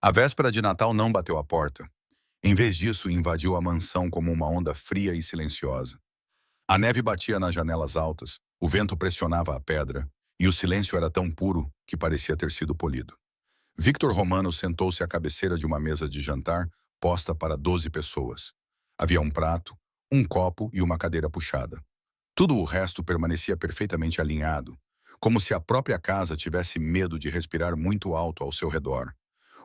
A véspera de Natal não bateu à porta. Em vez disso, invadiu a mansão como uma onda fria e silenciosa. A neve batia nas janelas altas, o vento pressionava a pedra, e o silêncio era tão puro que parecia ter sido polido. Victor Romano sentou-se à cabeceira de uma mesa de jantar posta para 12 pessoas. Havia um prato, um copo e uma cadeira puxada. Tudo o resto permanecia perfeitamente alinhado, como se a própria casa tivesse medo de respirar muito alto ao seu redor.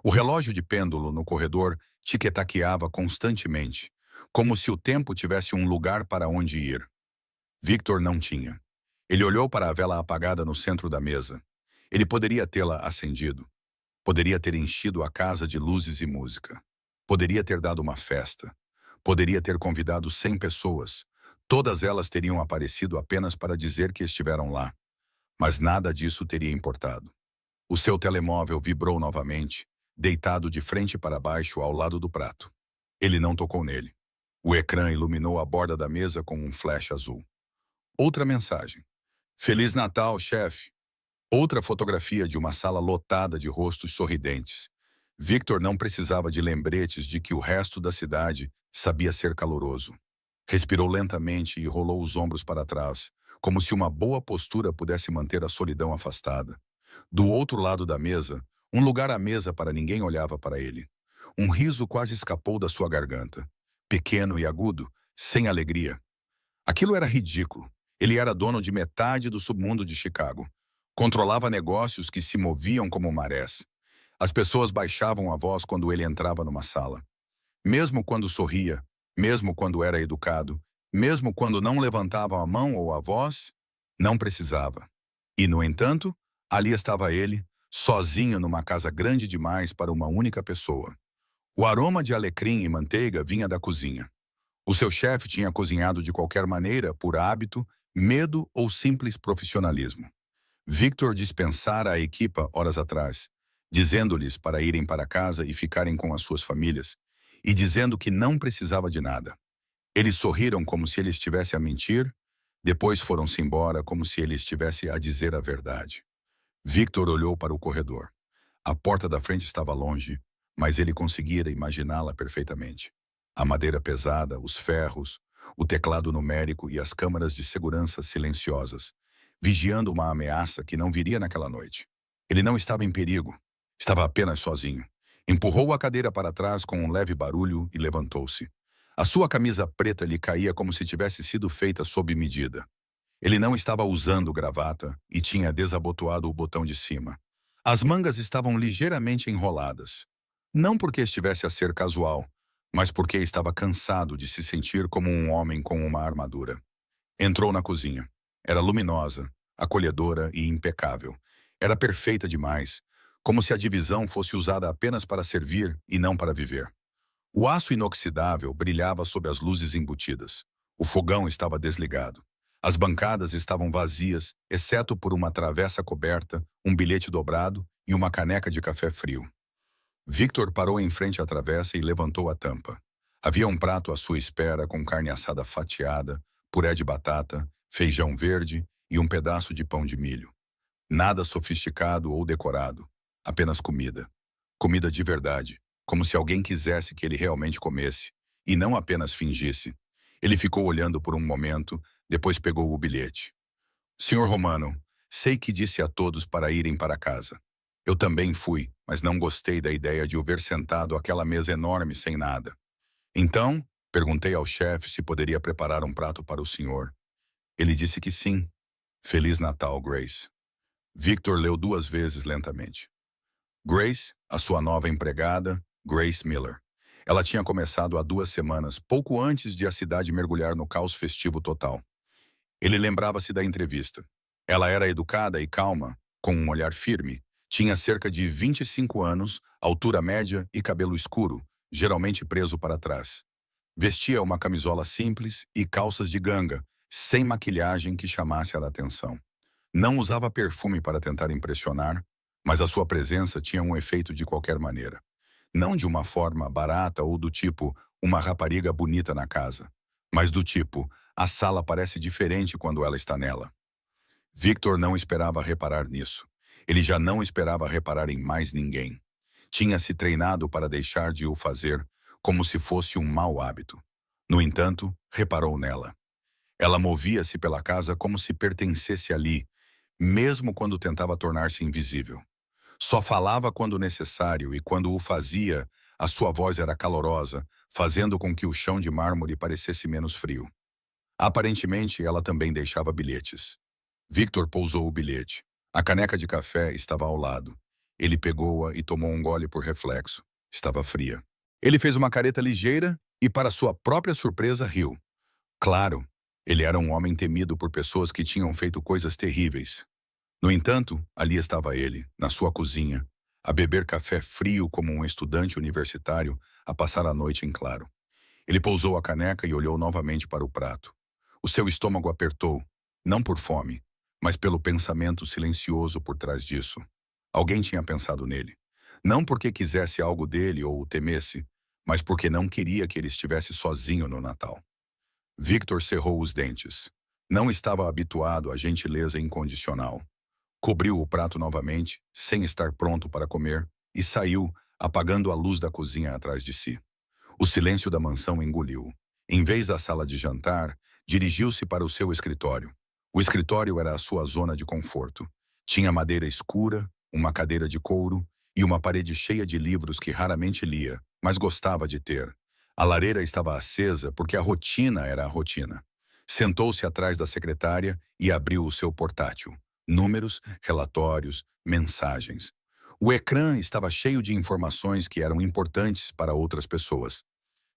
O relógio de pêndulo no corredor tiquetaqueava constantemente, como se o tempo tivesse um lugar para onde ir. Victor não tinha. Ele olhou para a vela apagada no centro da mesa. Ele poderia tê-la acendido. Poderia ter enchido a casa de luzes e música. Poderia ter dado uma festa. Poderia ter convidado 100 pessoas. Todas elas teriam aparecido apenas para dizer que estiveram lá. Mas nada disso teria importado. O seu telemóvel vibrou novamente, deitado de frente para baixo ao lado do prato. Ele não tocou nele. O ecrã iluminou a borda da mesa com um flash azul. Outra mensagem. Feliz Natal, chefe. Outra fotografia de uma sala lotada de rostos sorridentes. Victor não precisava de lembretes de que o resto da cidade sabia ser caloroso. Respirou lentamente e rolou os ombros para trás, como se uma boa postura pudesse manter a solidão afastada. Do outro lado da mesa, um lugar à mesa para ninguém olhava para ele. Um riso quase escapou da sua garganta. Pequeno e agudo, sem alegria. Aquilo era ridículo. Ele era dono de metade do submundo de Chicago. Controlava negócios que se moviam como marés. As pessoas baixavam a voz quando ele entrava numa sala. Mesmo quando sorria, mesmo quando era educado, mesmo quando não levantava a mão ou a voz, não precisava. E, no entanto, ali estava ele, sozinho numa casa grande demais para uma única pessoa. O aroma de alecrim e manteiga vinha da cozinha. O seu chefe tinha cozinhado de qualquer maneira, por hábito, medo ou simples profissionalismo. Victor dispensara a equipa horas atrás, dizendo-lhes para irem para casa e ficarem com as suas famílias, e dizendo que não precisava de nada. Eles sorriram como se ele estivesse a mentir, depois foram-se embora como se ele estivesse a dizer a verdade. Victor olhou para o corredor. A porta da frente estava longe, mas ele conseguira imaginá-la perfeitamente. A madeira pesada, os ferros, o teclado numérico e as câmaras de segurança silenciosas, vigiando uma ameaça que não viria naquela noite. Ele não estava em perigo, estava apenas sozinho. Empurrou a cadeira para trás com um leve barulho e levantou-se. A sua camisa preta lhe caía como se tivesse sido feita sob medida. Ele não estava usando gravata e tinha desabotoado o botão de cima. As mangas estavam ligeiramente enroladas. Não porque estivesse a ser casual, mas porque estava cansado de se sentir como um homem com uma armadura. Entrou na cozinha. Era luminosa, acolhedora e impecável. Era perfeita demais, como se a divisão fosse usada apenas para servir e não para viver. O aço inoxidável brilhava sob as luzes embutidas. O fogão estava desligado. As bancadas estavam vazias, exceto por uma travessa coberta, um bilhete dobrado e uma caneca de café frio. Victor parou em frente à travessa e levantou a tampa. Havia um prato à sua espera com carne assada fatiada, puré de batata, feijão verde e um pedaço de pão de milho. Nada sofisticado ou decorado, apenas comida. Comida de verdade, como se alguém quisesse que ele realmente comesse, e não apenas fingisse. Ele ficou olhando por um momento, depois pegou o bilhete. Senhor Romano, sei que disse a todos para irem para casa. Eu também fui, mas não gostei da ideia de o ver sentado àquela mesa enorme sem nada. Então, perguntei ao chefe se poderia preparar um prato para o senhor. Ele disse que sim. Feliz Natal, Grace. Victor leu 2 vezes lentamente. Grace, a sua nova empregada, Grace Miller. Ela tinha começado há 2 semanas, pouco antes de a cidade mergulhar no caos festivo total. Ele lembrava-se da entrevista. Ela era educada e calma, com um olhar firme. Tinha cerca de 25 anos, altura média e cabelo escuro, geralmente preso para trás. Vestia uma camisola simples e calças de ganga, sem maquilhagem que chamasse a atenção. Não usava perfume para tentar impressionar, mas a sua presença tinha um efeito de qualquer maneira. Não de uma forma barata ou do tipo, uma rapariga bonita na casa, mas do tipo, a sala parece diferente quando ela está nela. Victor não esperava reparar nisso. Ele já não esperava reparar em mais ninguém. Tinha se treinado para deixar de o fazer como se fosse um mau hábito. No entanto, reparou nela. Ela movia-se pela casa como se pertencesse ali, mesmo quando tentava tornar-se invisível. Só falava quando necessário e quando o fazia, a sua voz era calorosa, fazendo com que o chão de mármore parecesse menos frio. Aparentemente, ela também deixava bilhetes. Victor pousou o bilhete. A caneca de café estava ao lado. Ele pegou-a e tomou um gole por reflexo. Estava fria. Ele fez uma careta ligeira e, para sua própria surpresa, riu. Claro, ele era um homem temido por pessoas que tinham feito coisas terríveis. No entanto, ali estava ele, na sua cozinha, a beber café frio como um estudante universitário, a passar a noite em claro. Ele pousou a caneca e olhou novamente para o prato. O seu estômago apertou, não por fome, mas pelo pensamento silencioso por trás disso. Alguém tinha pensado nele. Não porque quisesse algo dele ou o temesse, mas porque não queria que ele estivesse sozinho no Natal. Victor cerrou os dentes. Não estava habituado à gentileza incondicional. Cobriu o prato novamente, sem estar pronto para comer, e saiu, apagando a luz da cozinha atrás de si. O silêncio da mansão engoliu. Em vez da sala de jantar, dirigiu-se para o seu escritório. O escritório era a sua zona de conforto. Tinha madeira escura, uma cadeira de couro e uma parede cheia de livros que raramente lia, mas gostava de ter. A lareira estava acesa porque a rotina era a rotina. Sentou-se atrás da secretária e abriu o seu portátil. Números, relatórios, mensagens. O ecrã estava cheio de informações que eram importantes para outras pessoas.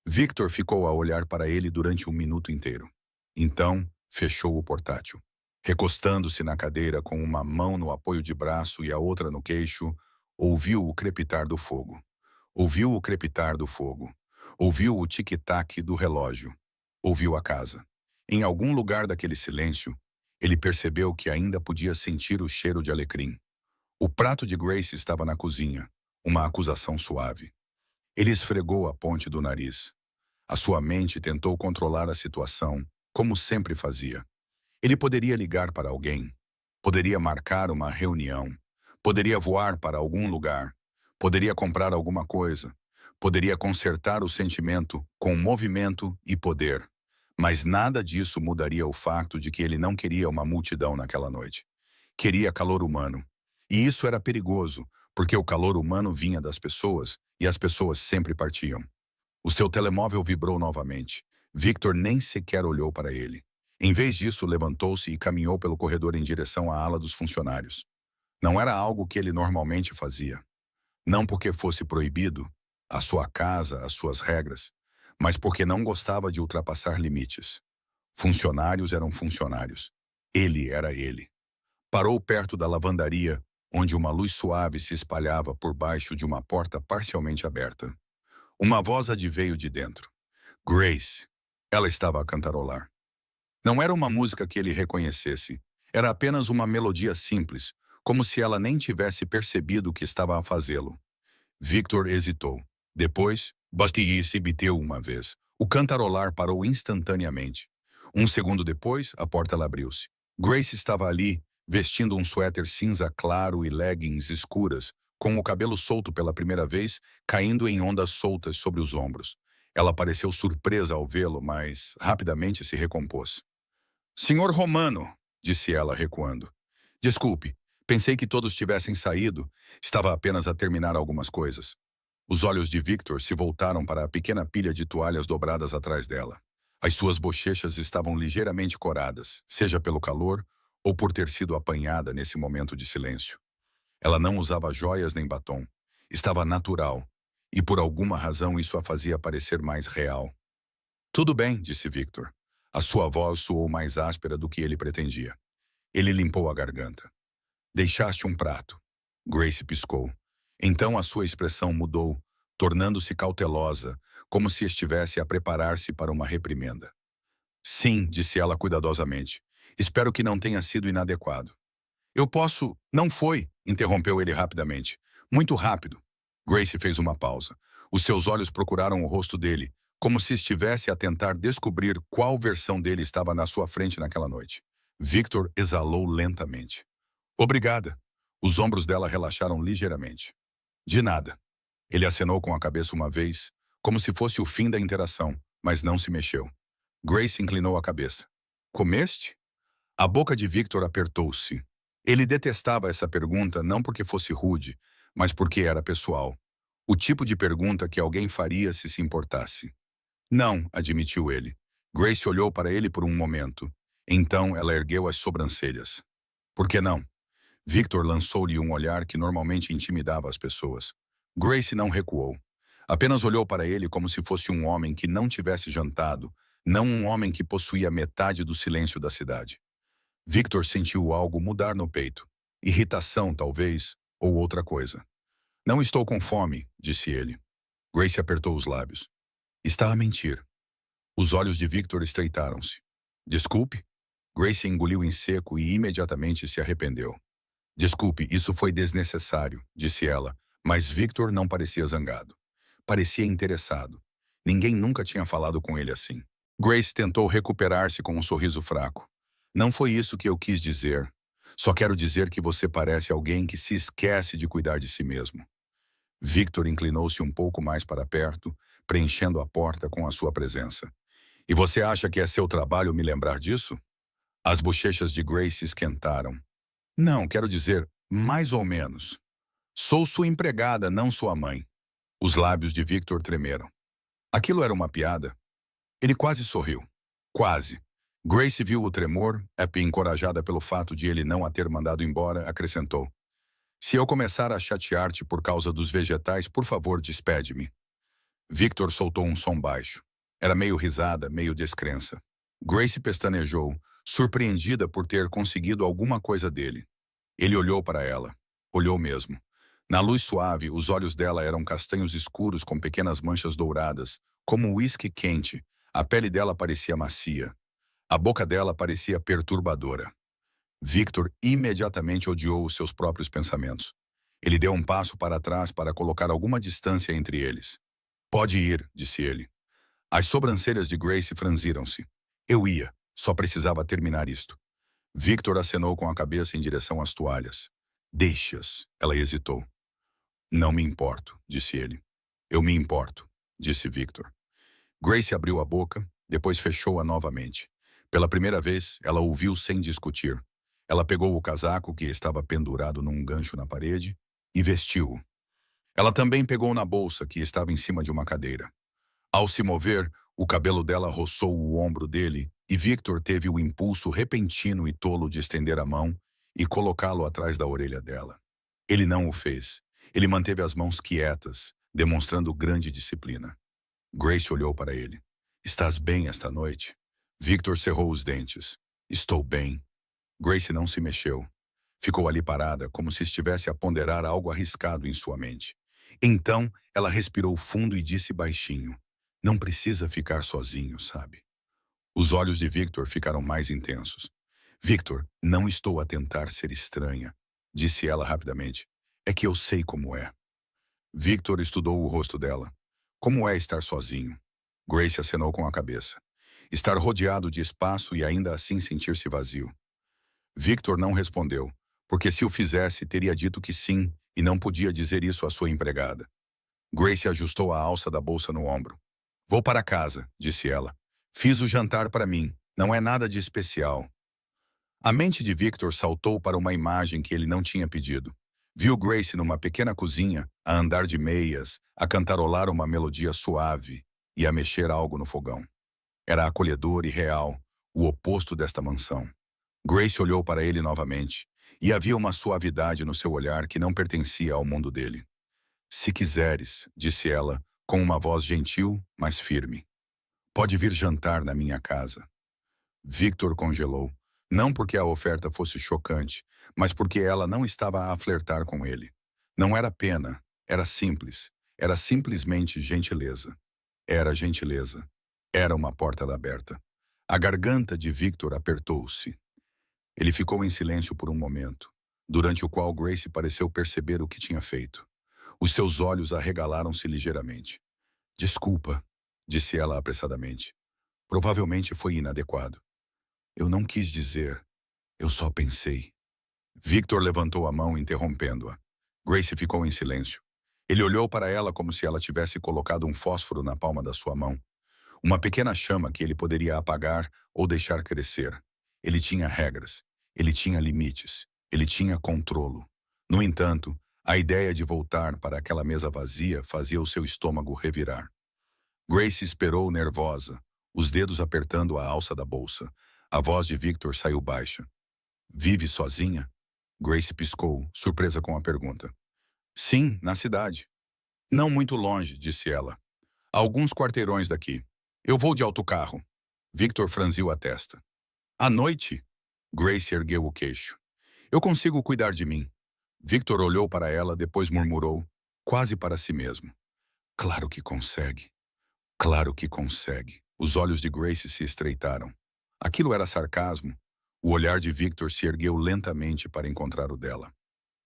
Victor ficou a olhar para ele durante um minuto inteiro. Então, fechou o portátil. Recostando-se na cadeira com uma mão no apoio de braço e a outra no queixo, ouviu o crepitar do fogo. Ouviu o crepitar do fogo. Ouviu o tic-tac do relógio. Ouviu a casa. Em algum lugar daquele silêncio, ele percebeu que ainda podia sentir o cheiro de alecrim. O prato de Grace estava na cozinha, uma acusação suave. Ele esfregou a ponte do nariz. A sua mente tentou controlar a situação, como sempre fazia. Ele poderia ligar para alguém, poderia marcar uma reunião, poderia voar para algum lugar, poderia comprar alguma coisa, poderia consertar o sentimento com movimento e poder. Mas nada disso mudaria o fato de que ele não queria uma multidão naquela noite. Queria calor humano. E isso era perigoso, porque o calor humano vinha das pessoas e as pessoas sempre partiam. O seu telemóvel vibrou novamente. Victor nem sequer olhou para ele. Em vez disso, levantou-se e caminhou pelo corredor em direção à ala dos funcionários. Não era algo que ele normalmente fazia. Não porque fosse proibido, a sua casa, as suas regras, mas porque não gostava de ultrapassar limites. Funcionários eram funcionários. Ele era ele. Parou perto da lavandaria, onde uma luz suave se espalhava por baixo de uma porta parcialmente aberta. Uma voz adveio de dentro. Grace. Ela estava a cantarolar. Não era uma música que ele reconhecesse. Era apenas uma melodia simples, como se ela nem tivesse percebido que estava a fazê-lo. Victor hesitou. Depois, Bastille se bateu uma vez. O cantarolar parou instantaneamente. Um segundo depois, a porta abriu-se. Grace estava ali, vestindo um suéter cinza claro e leggings escuras, com o cabelo solto pela primeira vez, caindo em ondas soltas sobre os ombros. Ela pareceu surpresa ao vê-lo, mas rapidamente se recompôs. Senhor Romano, disse ela, recuando. Desculpe, pensei que todos tivessem saído. Estava apenas a terminar algumas coisas. Os olhos de Victor se voltaram para a pequena pilha de toalhas dobradas atrás dela. As suas bochechas estavam ligeiramente coradas, seja pelo calor ou por ter sido apanhada nesse momento de silêncio. Ela não usava joias nem batom. Estava natural, e por alguma razão isso a fazia parecer mais real. Tudo bem, disse Victor. A sua voz soou mais áspera do que ele pretendia. Ele limpou a garganta. Deixaste um prato. Grace piscou. Então a sua expressão mudou, tornando-se cautelosa, como se estivesse a preparar-se para uma reprimenda. Sim, disse ela cuidadosamente. Espero que não tenha sido inadequado. Eu posso... Não foi, interrompeu ele rapidamente. Muito rápido. Grace fez uma pausa. Os seus olhos procuraram o rosto dele, como se estivesse a tentar descobrir qual versão dele estava na sua frente naquela noite. Victor exalou lentamente. Obrigada. Os ombros dela relaxaram ligeiramente. De nada. Ele acenou com a cabeça uma vez, como se fosse o fim da interação, mas não se mexeu. Grace inclinou a cabeça. Comeste? A boca de Victor apertou-se. Ele detestava essa pergunta não porque fosse rude, mas porque era pessoal. O tipo de pergunta que alguém faria se importasse. Não, admitiu ele. Grace olhou para ele por um momento. Então ela ergueu as sobrancelhas. Por que não? Victor lançou-lhe um olhar que normalmente intimidava as pessoas. Grace não recuou. Apenas olhou para ele como se fosse um homem que não tivesse jantado, não um homem que possuía metade do silêncio da cidade. Victor sentiu algo mudar no peito. Irritação, talvez, ou outra coisa. Não estou com fome, disse ele. Grace apertou os lábios. Está a mentir. Os olhos de Victor estreitaram-se. Desculpe? Grace engoliu em seco e imediatamente se arrependeu. Desculpe, isso foi desnecessário, disse ela, mas Victor não parecia zangado. Parecia interessado. Ninguém nunca tinha falado com ele assim. Grace tentou recuperar-se com um sorriso fraco. Não foi isso que eu quis dizer. Só quero dizer que você parece alguém que se esquece de cuidar de si mesmo. Victor inclinou-se um pouco mais para perto, preenchendo a porta com a sua presença. E você acha que é seu trabalho me lembrar disso? As bochechas de Grace esquentaram. Não, quero dizer, mais ou menos. Sou sua empregada, não sua mãe. Os lábios de Victor tremeram. Aquilo era uma piada? Ele quase sorriu. Quase. Grace viu o tremor, encorajada pelo fato de ele não a ter mandado embora, acrescentou. Se eu começar a chatear-te por causa dos vegetais, por favor, despede-me. Victor soltou um som baixo. Era meio risada, meio descrença. Grace pestanejou, surpreendida por ter conseguido alguma coisa dele. Ele olhou para ela. Olhou mesmo. Na luz suave, os olhos dela eram castanhos escuros com pequenas manchas douradas, como uísque quente. A pele dela parecia macia. A boca dela parecia perturbadora. Victor imediatamente odiou os seus próprios pensamentos. Ele deu um passo para trás para colocar alguma distância entre eles. Pode ir, disse ele. As sobrancelhas de Grace franziram-se. Eu ia, só precisava terminar isto. Victor acenou com a cabeça em direção às toalhas. Deixe-as, ela hesitou. Não me importo, disse ele. Eu me importo, disse Victor. Grace abriu a boca, depois fechou-a novamente. Pela primeira vez, ela ouviu sem discutir. Ela pegou o casaco que estava pendurado num gancho na parede e vestiu-o. Ela também pegou na bolsa que estava em cima de uma cadeira. Ao se mover, o cabelo dela roçou o ombro dele e Victor teve o impulso repentino e tolo de estender a mão e colocá-lo atrás da orelha dela. Ele não o fez. Ele manteve as mãos quietas, demonstrando grande disciplina. Grace olhou para ele. Estás bem esta noite? Victor cerrou os dentes. Estou bem. Grace não se mexeu. Ficou ali parada, como se estivesse a ponderar algo arriscado em sua mente. Então, ela respirou fundo e disse baixinho. Não precisa ficar sozinho, sabe? Os olhos de Victor ficaram mais intensos. Victor, não estou a tentar ser estranha, disse ela rapidamente. É que eu sei como é. Victor estudou o rosto dela. Como é estar sozinho? Grace acenou com a cabeça. Estar rodeado de espaço e ainda assim sentir-se vazio. Victor não respondeu, porque se o fizesse, teria dito que sim, e não podia dizer isso à sua empregada. Grace ajustou a alça da bolsa no ombro. Vou para casa, disse ela. Fiz o jantar para mim. Não é nada de especial. A mente de Victor saltou para uma imagem que ele não tinha pedido. Viu Grace numa pequena cozinha, a andar de meias, a cantarolar uma melodia suave e a mexer algo no fogão. Era acolhedor e real, o oposto desta mansão. Grace olhou para ele novamente, e havia uma suavidade no seu olhar que não pertencia ao mundo dele. Se quiseres, disse ela, com uma voz gentil, mas firme. Pode vir jantar na minha casa. Victor congelou, não porque a oferta fosse chocante, mas porque ela não estava a flertar com ele. Não era pena, era simples, era simplesmente gentileza. Era gentileza. Era uma porta aberta. A garganta de Victor apertou-se. Ele ficou em silêncio por um momento, durante o qual Grace pareceu perceber o que tinha feito. Os seus olhos arregalaram-se ligeiramente. Desculpa, disse ela apressadamente. Provavelmente foi inadequado. Eu não quis dizer. Eu só pensei. Victor levantou a mão, interrompendo-a. Grace ficou em silêncio. Ele olhou para ela como se ela tivesse colocado um fósforo na palma da sua mão. Uma pequena chama que ele poderia apagar ou deixar crescer. Ele tinha regras. Ele tinha limites. Ele tinha controlo. No entanto, a ideia de voltar para aquela mesa vazia fazia o seu estômago revirar. Grace esperou nervosa, os dedos apertando a alça da bolsa. A voz de Victor saiu baixa. Vive sozinha? Grace piscou, surpresa com a pergunta. Sim, na cidade. Não muito longe, disse ela. A alguns quarteirões daqui. Eu vou de autocarro. Victor franziu a testa. À noite? Grace ergueu o queixo. Eu consigo cuidar de mim. Victor olhou para ela, depois murmurou, quase para si mesmo. Claro que consegue. Claro que consegue. Os olhos de Grace se estreitaram. Aquilo era sarcasmo. O olhar de Victor se ergueu lentamente para encontrar o dela.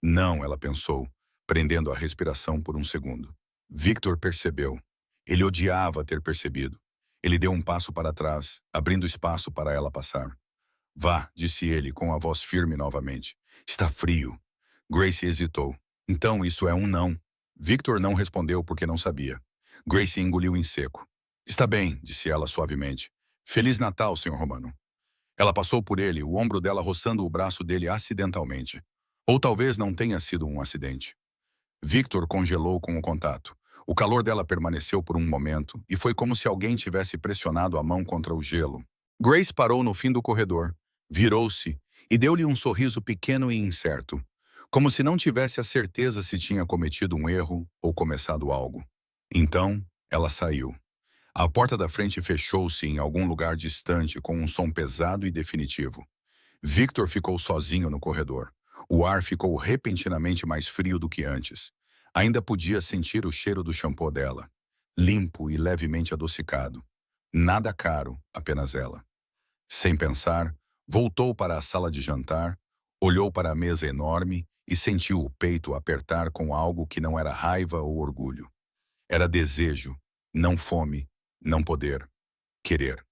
Não, ela pensou, prendendo a respiração por um segundo. Victor percebeu. Ele odiava ter percebido. Ele deu um passo para trás, abrindo espaço para ela passar. Vá, disse ele, com a voz firme novamente. Está frio. Grace hesitou. Então isso é um não. Victor não respondeu porque não sabia. Grace engoliu em seco. Está bem, disse ela suavemente. Feliz Natal, Sr. Romano. Ela passou por ele, o ombro dela roçando o braço dele acidentalmente. Ou talvez não tenha sido um acidente. Victor congelou com o contato. O calor dela permaneceu por um momento, e foi como se alguém tivesse pressionado a mão contra o gelo. Grace parou no fim do corredor, virou-se e deu-lhe um sorriso pequeno e incerto, como se não tivesse a certeza se tinha cometido um erro ou começado algo. Então, ela saiu. A porta da frente fechou-se em algum lugar distante com um som pesado e definitivo. Victor ficou sozinho no corredor. O ar ficou repentinamente mais frio do que antes. Ainda podia sentir o cheiro do shampoo dela, limpo e levemente adocicado. Nada caro, apenas ela. Sem pensar, voltou para a sala de jantar, olhou para a mesa enorme e sentiu o peito apertar com algo que não era raiva ou orgulho. Era desejo, não fome, não poder, querer.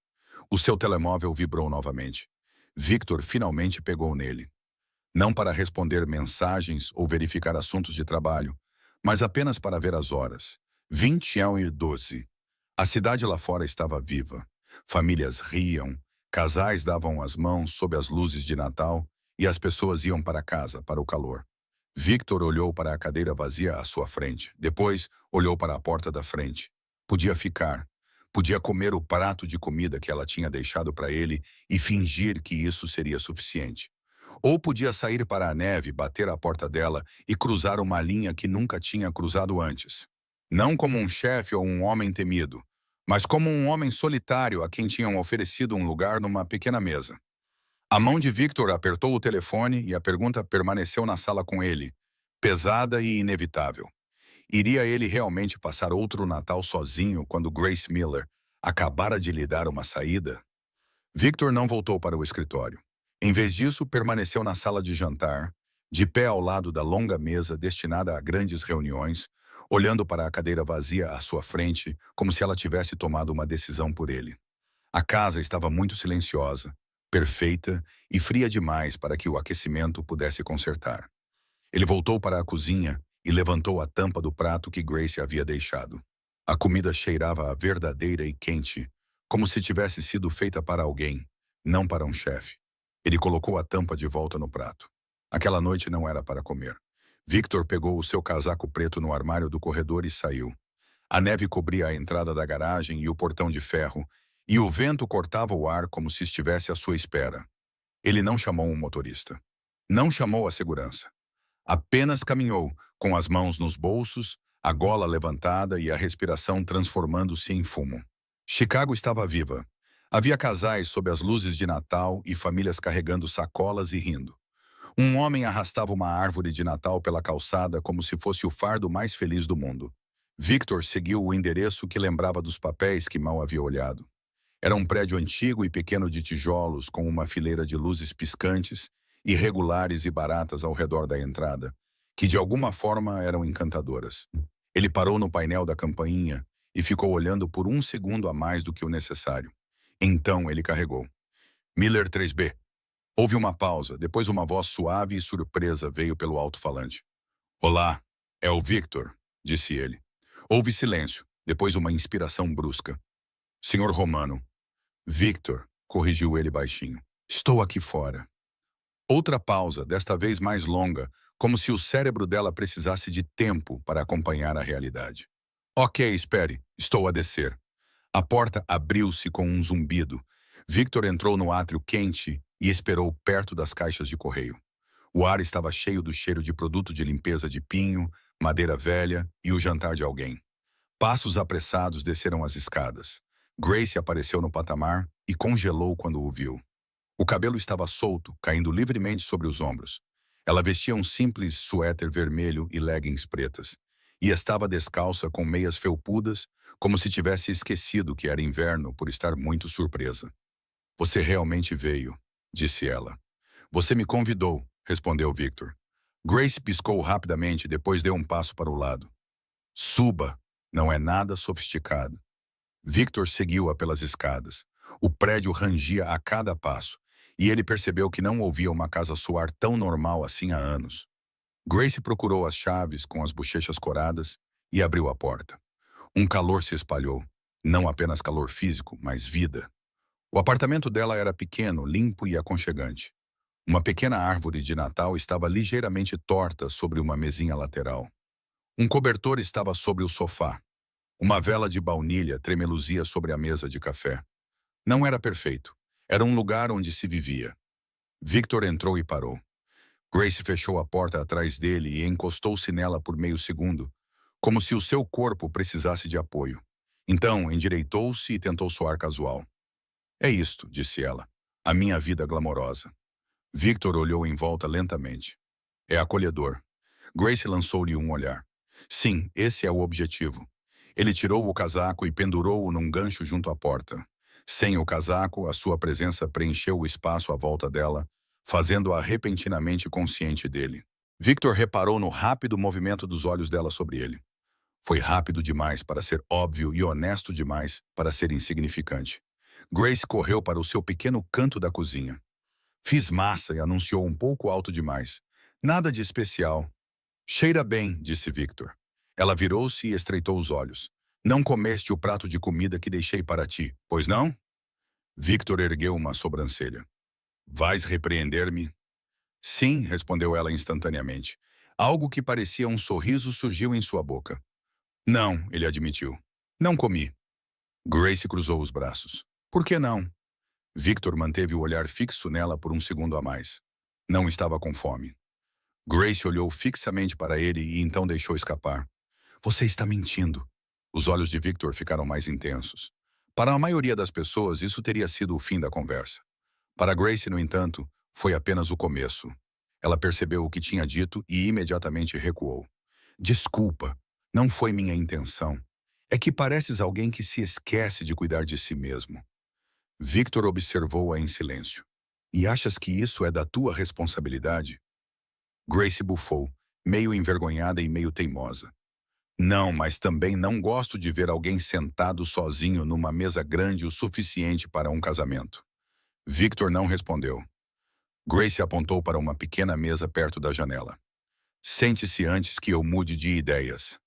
O seu telemóvel vibrou novamente. Victor finalmente pegou nele. Não para responder mensagens ou verificar assuntos de trabalho, mas apenas para ver as horas. 21h12. A cidade lá fora estava viva. Famílias riam, casais davam as mãos sob as luzes de Natal e as pessoas iam para casa, para o calor. Victor olhou para a cadeira vazia à sua frente. Depois, olhou para a porta da frente. Podia ficar. Podia comer o prato de comida que ela tinha deixado para ele e fingir que isso seria suficiente. Ou podia sair para a neve, bater à porta dela e cruzar uma linha que nunca tinha cruzado antes. Não como um chefe ou um homem temido, mas como um homem solitário a quem tinham oferecido um lugar numa pequena mesa. A mão de Victor apertou o telefone e a pergunta permaneceu na sala com ele, pesada e inevitável. Iria ele realmente passar outro Natal sozinho quando Grace Miller acabara de lhe dar uma saída? Victor não voltou para o escritório. Em vez disso, permaneceu na sala de jantar, de pé ao lado da longa mesa destinada a grandes reuniões, olhando para a cadeira vazia à sua frente, como se ela tivesse tomado uma decisão por ele. A casa estava muito silenciosa, perfeita e fria demais para que o aquecimento pudesse consertar. Ele voltou para a cozinha e levantou a tampa do prato que Grace havia deixado. A comida cheirava a verdadeira e quente, como se tivesse sido feita para alguém, não para um chefe. Ele colocou a tampa de volta no prato. Aquela noite não era para comer. Victor pegou o seu casaco preto no armário do corredor e saiu. A neve cobria a entrada da garagem e o portão de ferro, e o vento cortava o ar como se estivesse à sua espera. Ele não chamou um motorista. Não chamou a segurança. Apenas caminhou, com as mãos nos bolsos, a gola levantada e a respiração transformando-se em fumo. Chicago estava viva. Havia casais sob as luzes de Natal e famílias carregando sacolas e rindo. Um homem arrastava uma árvore de Natal pela calçada como se fosse o fardo mais feliz do mundo. Victor seguiu o endereço que lembrava dos papéis que mal havia olhado. Era um prédio antigo e pequeno de tijolos com uma fileira de luzes piscantes, irregulares e baratas ao redor da entrada, que de alguma forma eram encantadoras. Ele parou no painel da campainha e ficou olhando por um segundo a mais do que o necessário. Então ele carregou. Miller 3B. Houve uma pausa, depois uma voz suave e surpresa veio pelo alto-falante. Olá, é o Victor, disse ele. Houve silêncio, depois uma inspiração brusca. Senhor Romano. Victor, corrigiu ele baixinho. Estou aqui fora. Outra pausa, desta vez mais longa, como se o cérebro dela precisasse de tempo para acompanhar a realidade. Ok, espere, estou a descer. A porta abriu-se com um zumbido. Victor entrou no átrio quente e esperou perto das caixas de correio. O ar estava cheio do cheiro de produto de limpeza de pinho, madeira velha e o jantar de alguém. Passos apressados desceram as escadas. Grace apareceu no patamar e congelou quando o viu. O cabelo estava solto, caindo livremente sobre os ombros. Ela vestia um simples suéter vermelho e leggings pretas. E estava descalça com meias felpudas, como se tivesse esquecido que era inverno por estar muito surpresa. Você realmente veio, disse ela. Você me convidou, respondeu Victor. Grace piscou rapidamente e depois deu um passo para o lado. Suba, não é nada sofisticado. Victor seguiu-a pelas escadas. O prédio rangia a cada passo, e ele percebeu que não ouvia uma casa soar tão normal assim há anos. Grace procurou as chaves com as bochechas coradas e abriu a porta. Um calor se espalhou, não apenas calor físico, mas vida. O apartamento dela era pequeno, limpo e aconchegante. Uma pequena árvore de Natal estava ligeiramente torta sobre uma mesinha lateral. Um cobertor estava sobre o sofá. Uma vela de baunilha tremeluzia sobre a mesa de café. Não era perfeito. Era um lugar onde se vivia. Victor entrou e parou. Grace fechou a porta atrás dele e encostou-se nela por meio segundo, como se o seu corpo precisasse de apoio. Então, endireitou-se e tentou soar casual. É isto, disse ela. A minha vida glamourosa. Victor olhou em volta lentamente. É acolhedor. Grace lançou-lhe um olhar. Sim, esse é o objetivo. Ele tirou o casaco e pendurou-o num gancho junto à porta. Sem o casaco, a sua presença preencheu o espaço à volta dela, fazendo-a repentinamente consciente dele. Victor reparou no rápido movimento dos olhos dela sobre ele. Foi rápido demais para ser óbvio e honesto demais para ser insignificante. Grace correu para o seu pequeno canto da cozinha. Fiz massa e anunciou um pouco alto demais. Nada de especial. Cheira bem, disse Victor. Ela virou-se e estreitou os olhos. Não comeste o prato de comida que deixei para ti, pois não? Victor ergueu uma sobrancelha. Vais repreender-me? Sim, respondeu ela instantaneamente. Algo que parecia um sorriso surgiu em sua boca. Não, ele admitiu. Não comi. Grace cruzou os braços. Por que não? Victor manteve o olhar fixo nela por um segundo a mais. Não estava com fome. Grace olhou fixamente para ele e então deixou escapar. Você está mentindo. Os olhos de Victor ficaram mais intensos. Para a maioria das pessoas, isso teria sido o fim da conversa. Para Grace, no entanto, foi apenas o começo. Ela percebeu o que tinha dito e imediatamente recuou. Desculpa, não foi minha intenção. É que pareces alguém que se esquece de cuidar de si mesmo. Victor observou-a em silêncio. E achas que isso é da tua responsabilidade? Grace bufou, meio envergonhada e meio teimosa. Não, mas também não gosto de ver alguém sentado sozinho numa mesa grande o suficiente para um casamento. Victor não respondeu. Grace apontou para uma pequena mesa perto da janela. Sente-se antes que eu mude de ideias.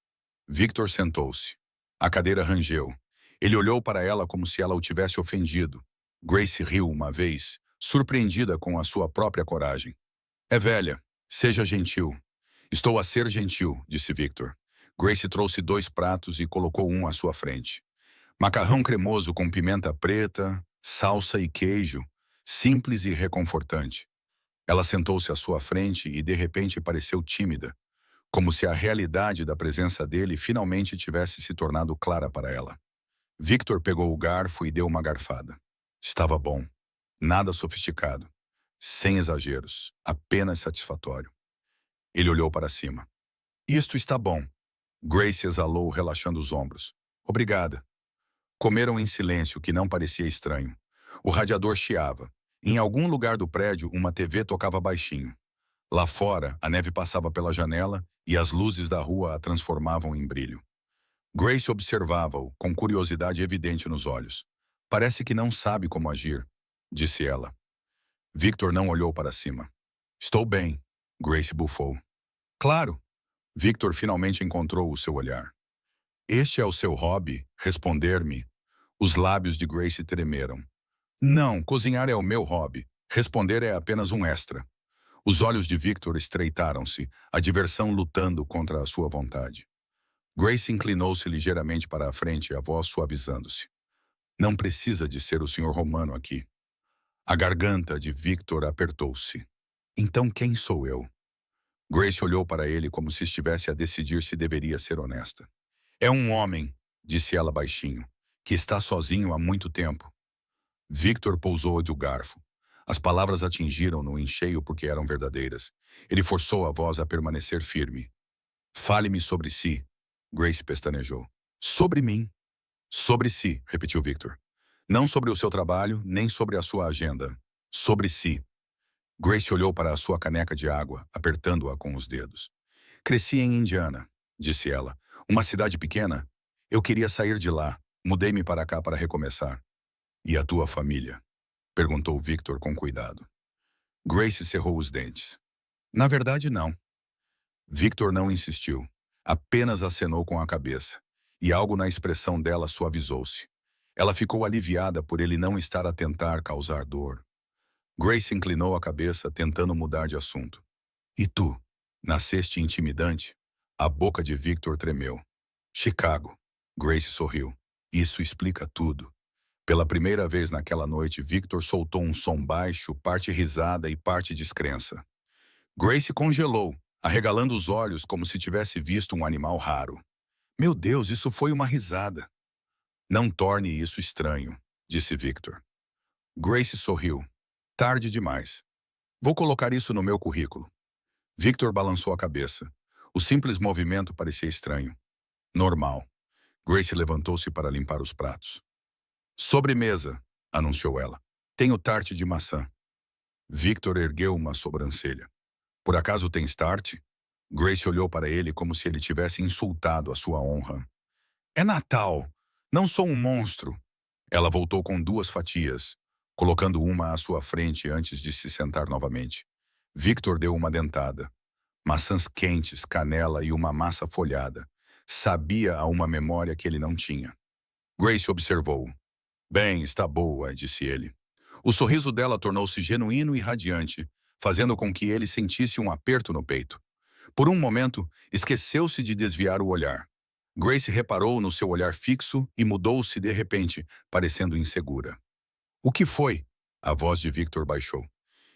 Victor sentou-se. A cadeira rangeu. Ele olhou para ela como se ela o tivesse ofendido. Grace riu uma vez, surpreendida com a sua própria coragem. É velha. Seja gentil. Estou a ser gentil, disse Victor. Grace trouxe 2 pratos e colocou um à sua frente. Macarrão cremoso com pimenta preta, salsa e queijo, simples e reconfortante. Ela sentou-se à sua frente e de repente pareceu tímida, como se a realidade da presença dele finalmente tivesse se tornado clara para ela. Victor pegou o garfo e deu uma garfada. Estava bom. Nada sofisticado. Sem exageros. Apenas satisfatório. Ele olhou para cima. Isto está bom. Grace exalou, relaxando os ombros. Obrigada. Comeram em silêncio, que não parecia estranho. O radiador chiava. Em algum lugar do prédio, uma TV tocava baixinho. Lá fora, a neve passava pela janela e as luzes da rua a transformavam em brilho. Grace observava-o, com curiosidade evidente nos olhos. Parece que não sabe como agir, disse ela. Victor não olhou para cima. Estou bem, Grace bufou. Claro. Victor finalmente encontrou o seu olhar. Este é o seu hobby? Responder-me. Os lábios de Grace tremeram. Não, cozinhar é o meu hobby. Responder é apenas um extra. Os olhos de Victor estreitaram-se, a diversão lutando contra a sua vontade. Grace inclinou-se ligeiramente para a frente, a voz suavizando-se. Não precisa de ser o senhor Romano aqui. A garganta de Victor apertou-se. Então quem sou eu? Grace olhou para ele como se estivesse a decidir se deveria ser honesta. É um homem, disse ela baixinho, que está sozinho há muito tempo. Victor pousou de um garfo. As palavras atingiram-no em cheio porque eram verdadeiras. Ele forçou a voz a permanecer firme. Fale-me sobre si, Grace pestanejou. Sobre mim? Sobre si, repetiu Victor. Não sobre o seu trabalho, nem sobre a sua agenda. Sobre si. Grace olhou para a sua caneca de água, apertando-a com os dedos. Cresci em Indiana, disse ela. Uma cidade pequena. Eu queria sair de lá. Mudei-me para cá para recomeçar. E a tua família? Perguntou Victor com cuidado. Grace cerrou os dentes. Na verdade, não. Victor não insistiu. Apenas acenou com a cabeça. E algo na expressão dela suavizou-se. Ela ficou aliviada por ele não estar a tentar causar dor. Grace inclinou a cabeça, tentando mudar de assunto. E tu? Nasceste intimidante? A boca de Victor tremeu. Chicago. Grace sorriu. Isso explica tudo. Pela primeira vez naquela noite, Victor soltou um som baixo, parte risada e parte descrença. Grace congelou, arregalando os olhos como se tivesse visto um animal raro. Meu Deus, isso foi uma risada. Não torne isso estranho, disse Victor. Grace sorriu. Tarde demais. Vou colocar isso no meu currículo. Victor balançou a cabeça. O simples movimento parecia estranho. Normal. Grace levantou-se para limpar os pratos. Sobremesa, anunciou ela. Tenho tarte de maçã. Victor ergueu uma sobrancelha. Por acaso tem tarte? Grace olhou para ele como se ele tivesse insultado a sua honra. É Natal. Não sou um monstro. Ela voltou com 2 fatias, colocando uma à sua frente antes de se sentar novamente. Victor deu uma dentada. Maçãs quentes, canela e uma massa folhada. Sabia a uma memória que ele não tinha. Grace observou. Bem, está boa, disse ele. O sorriso dela tornou-se genuíno e radiante, fazendo com que ele sentisse um aperto no peito. Por um momento, esqueceu-se de desviar o olhar. Grace reparou no seu olhar fixo e mudou-se de repente, parecendo insegura. O que foi? A voz de Victor baixou.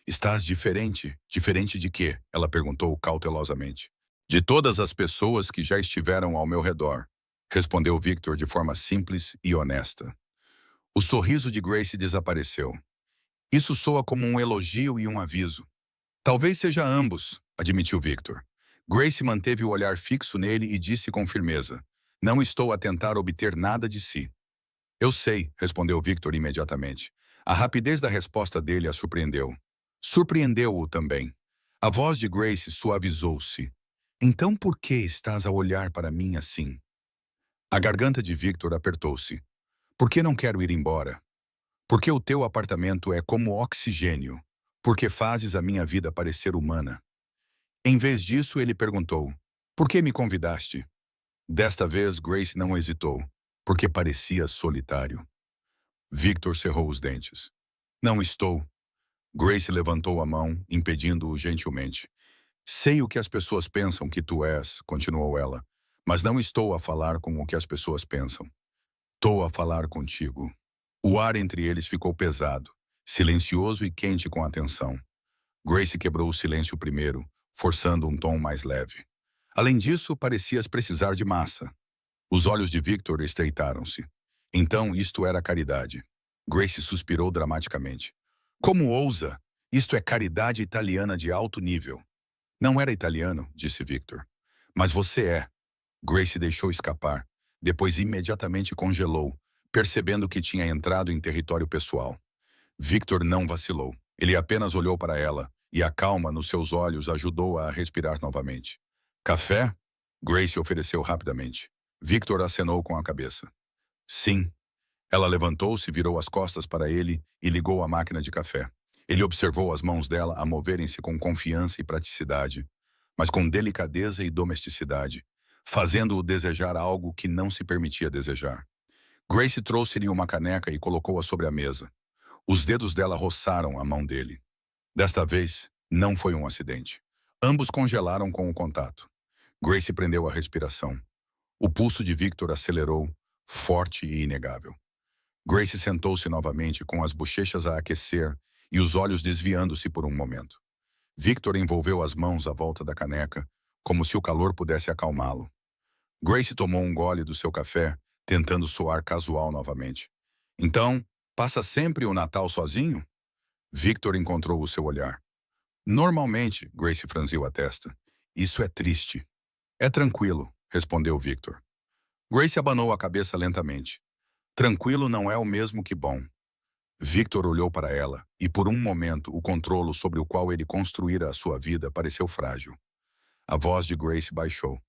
Estás diferente? Diferente de quê? Ela perguntou cautelosamente. De todas as pessoas que já estiveram ao meu redor, respondeu Victor de forma simples e honesta. O sorriso de Grace desapareceu. Isso soa como um elogio e um aviso. Talvez seja ambos, admitiu Victor. Grace manteve o olhar fixo nele e disse com firmeza. Não estou a tentar obter nada de si. Eu sei, respondeu Victor imediatamente. A rapidez da resposta dele a surpreendeu. Surpreendeu-o também. A voz de Grace suavizou-se. Então por que estás a olhar para mim assim? A garganta de Victor apertou-se. Por que não quero ir embora? Porque o teu apartamento é como oxigênio. Porque fazes a minha vida parecer humana. Em vez disso, ele perguntou, por que me convidaste? Desta vez, Grace não hesitou, porque parecia solitário. Victor cerrou os dentes. Não estou. Grace levantou a mão, impedindo-o gentilmente. Sei o que as pessoas pensam que tu és, continuou ela, mas não estou a falar com o que as pessoas pensam. Estou a falar contigo. O ar entre eles ficou pesado, silencioso e quente com atenção. Grace quebrou o silêncio primeiro, forçando um tom mais leve. Além disso, parecias precisar de massa. Os olhos de Victor estreitaram-se. Então, isto era caridade. Grace suspirou dramaticamente. Como ousa? Isto é caridade italiana de alto nível. Não era italiano, disse Victor. Mas você é. Grace deixou escapar. Depois imediatamente congelou, percebendo que tinha entrado em território pessoal. Victor não vacilou. Ele apenas olhou para ela, e a calma nos seus olhos ajudou-a a respirar novamente. Café? Grace ofereceu rapidamente. Victor acenou com a cabeça. Sim. Ela levantou-se, virou as costas para ele e ligou a máquina de café. Ele observou as mãos dela a moverem-se com confiança e praticidade. mas com delicadeza e domesticidade, fazendo-o desejar algo que não se permitia desejar. Grace trouxe-lhe uma caneca e colocou-a sobre a mesa. Os dedos dela roçaram a mão dele. Desta vez, não foi um acidente. Ambos congelaram com o contato. Grace prendeu a respiração. O pulso de Victor acelerou, forte e inegável. Grace sentou-se novamente com as bochechas a aquecer e os olhos desviando-se por um momento. Victor envolveu as mãos à volta da caneca, como se o calor pudesse acalmá-lo. Grace tomou um gole do seu café, tentando soar casual novamente. Então, passa sempre o Natal sozinho? Victor encontrou o seu olhar. Normalmente, Grace franziu a testa. Isso é triste. É tranquilo, respondeu Victor. Grace abanou a cabeça lentamente. Tranquilo não é o mesmo que bom. Victor olhou para ela, e por um momento o controle sobre o qual ele construíra a sua vida pareceu frágil. A voz de Grace baixou.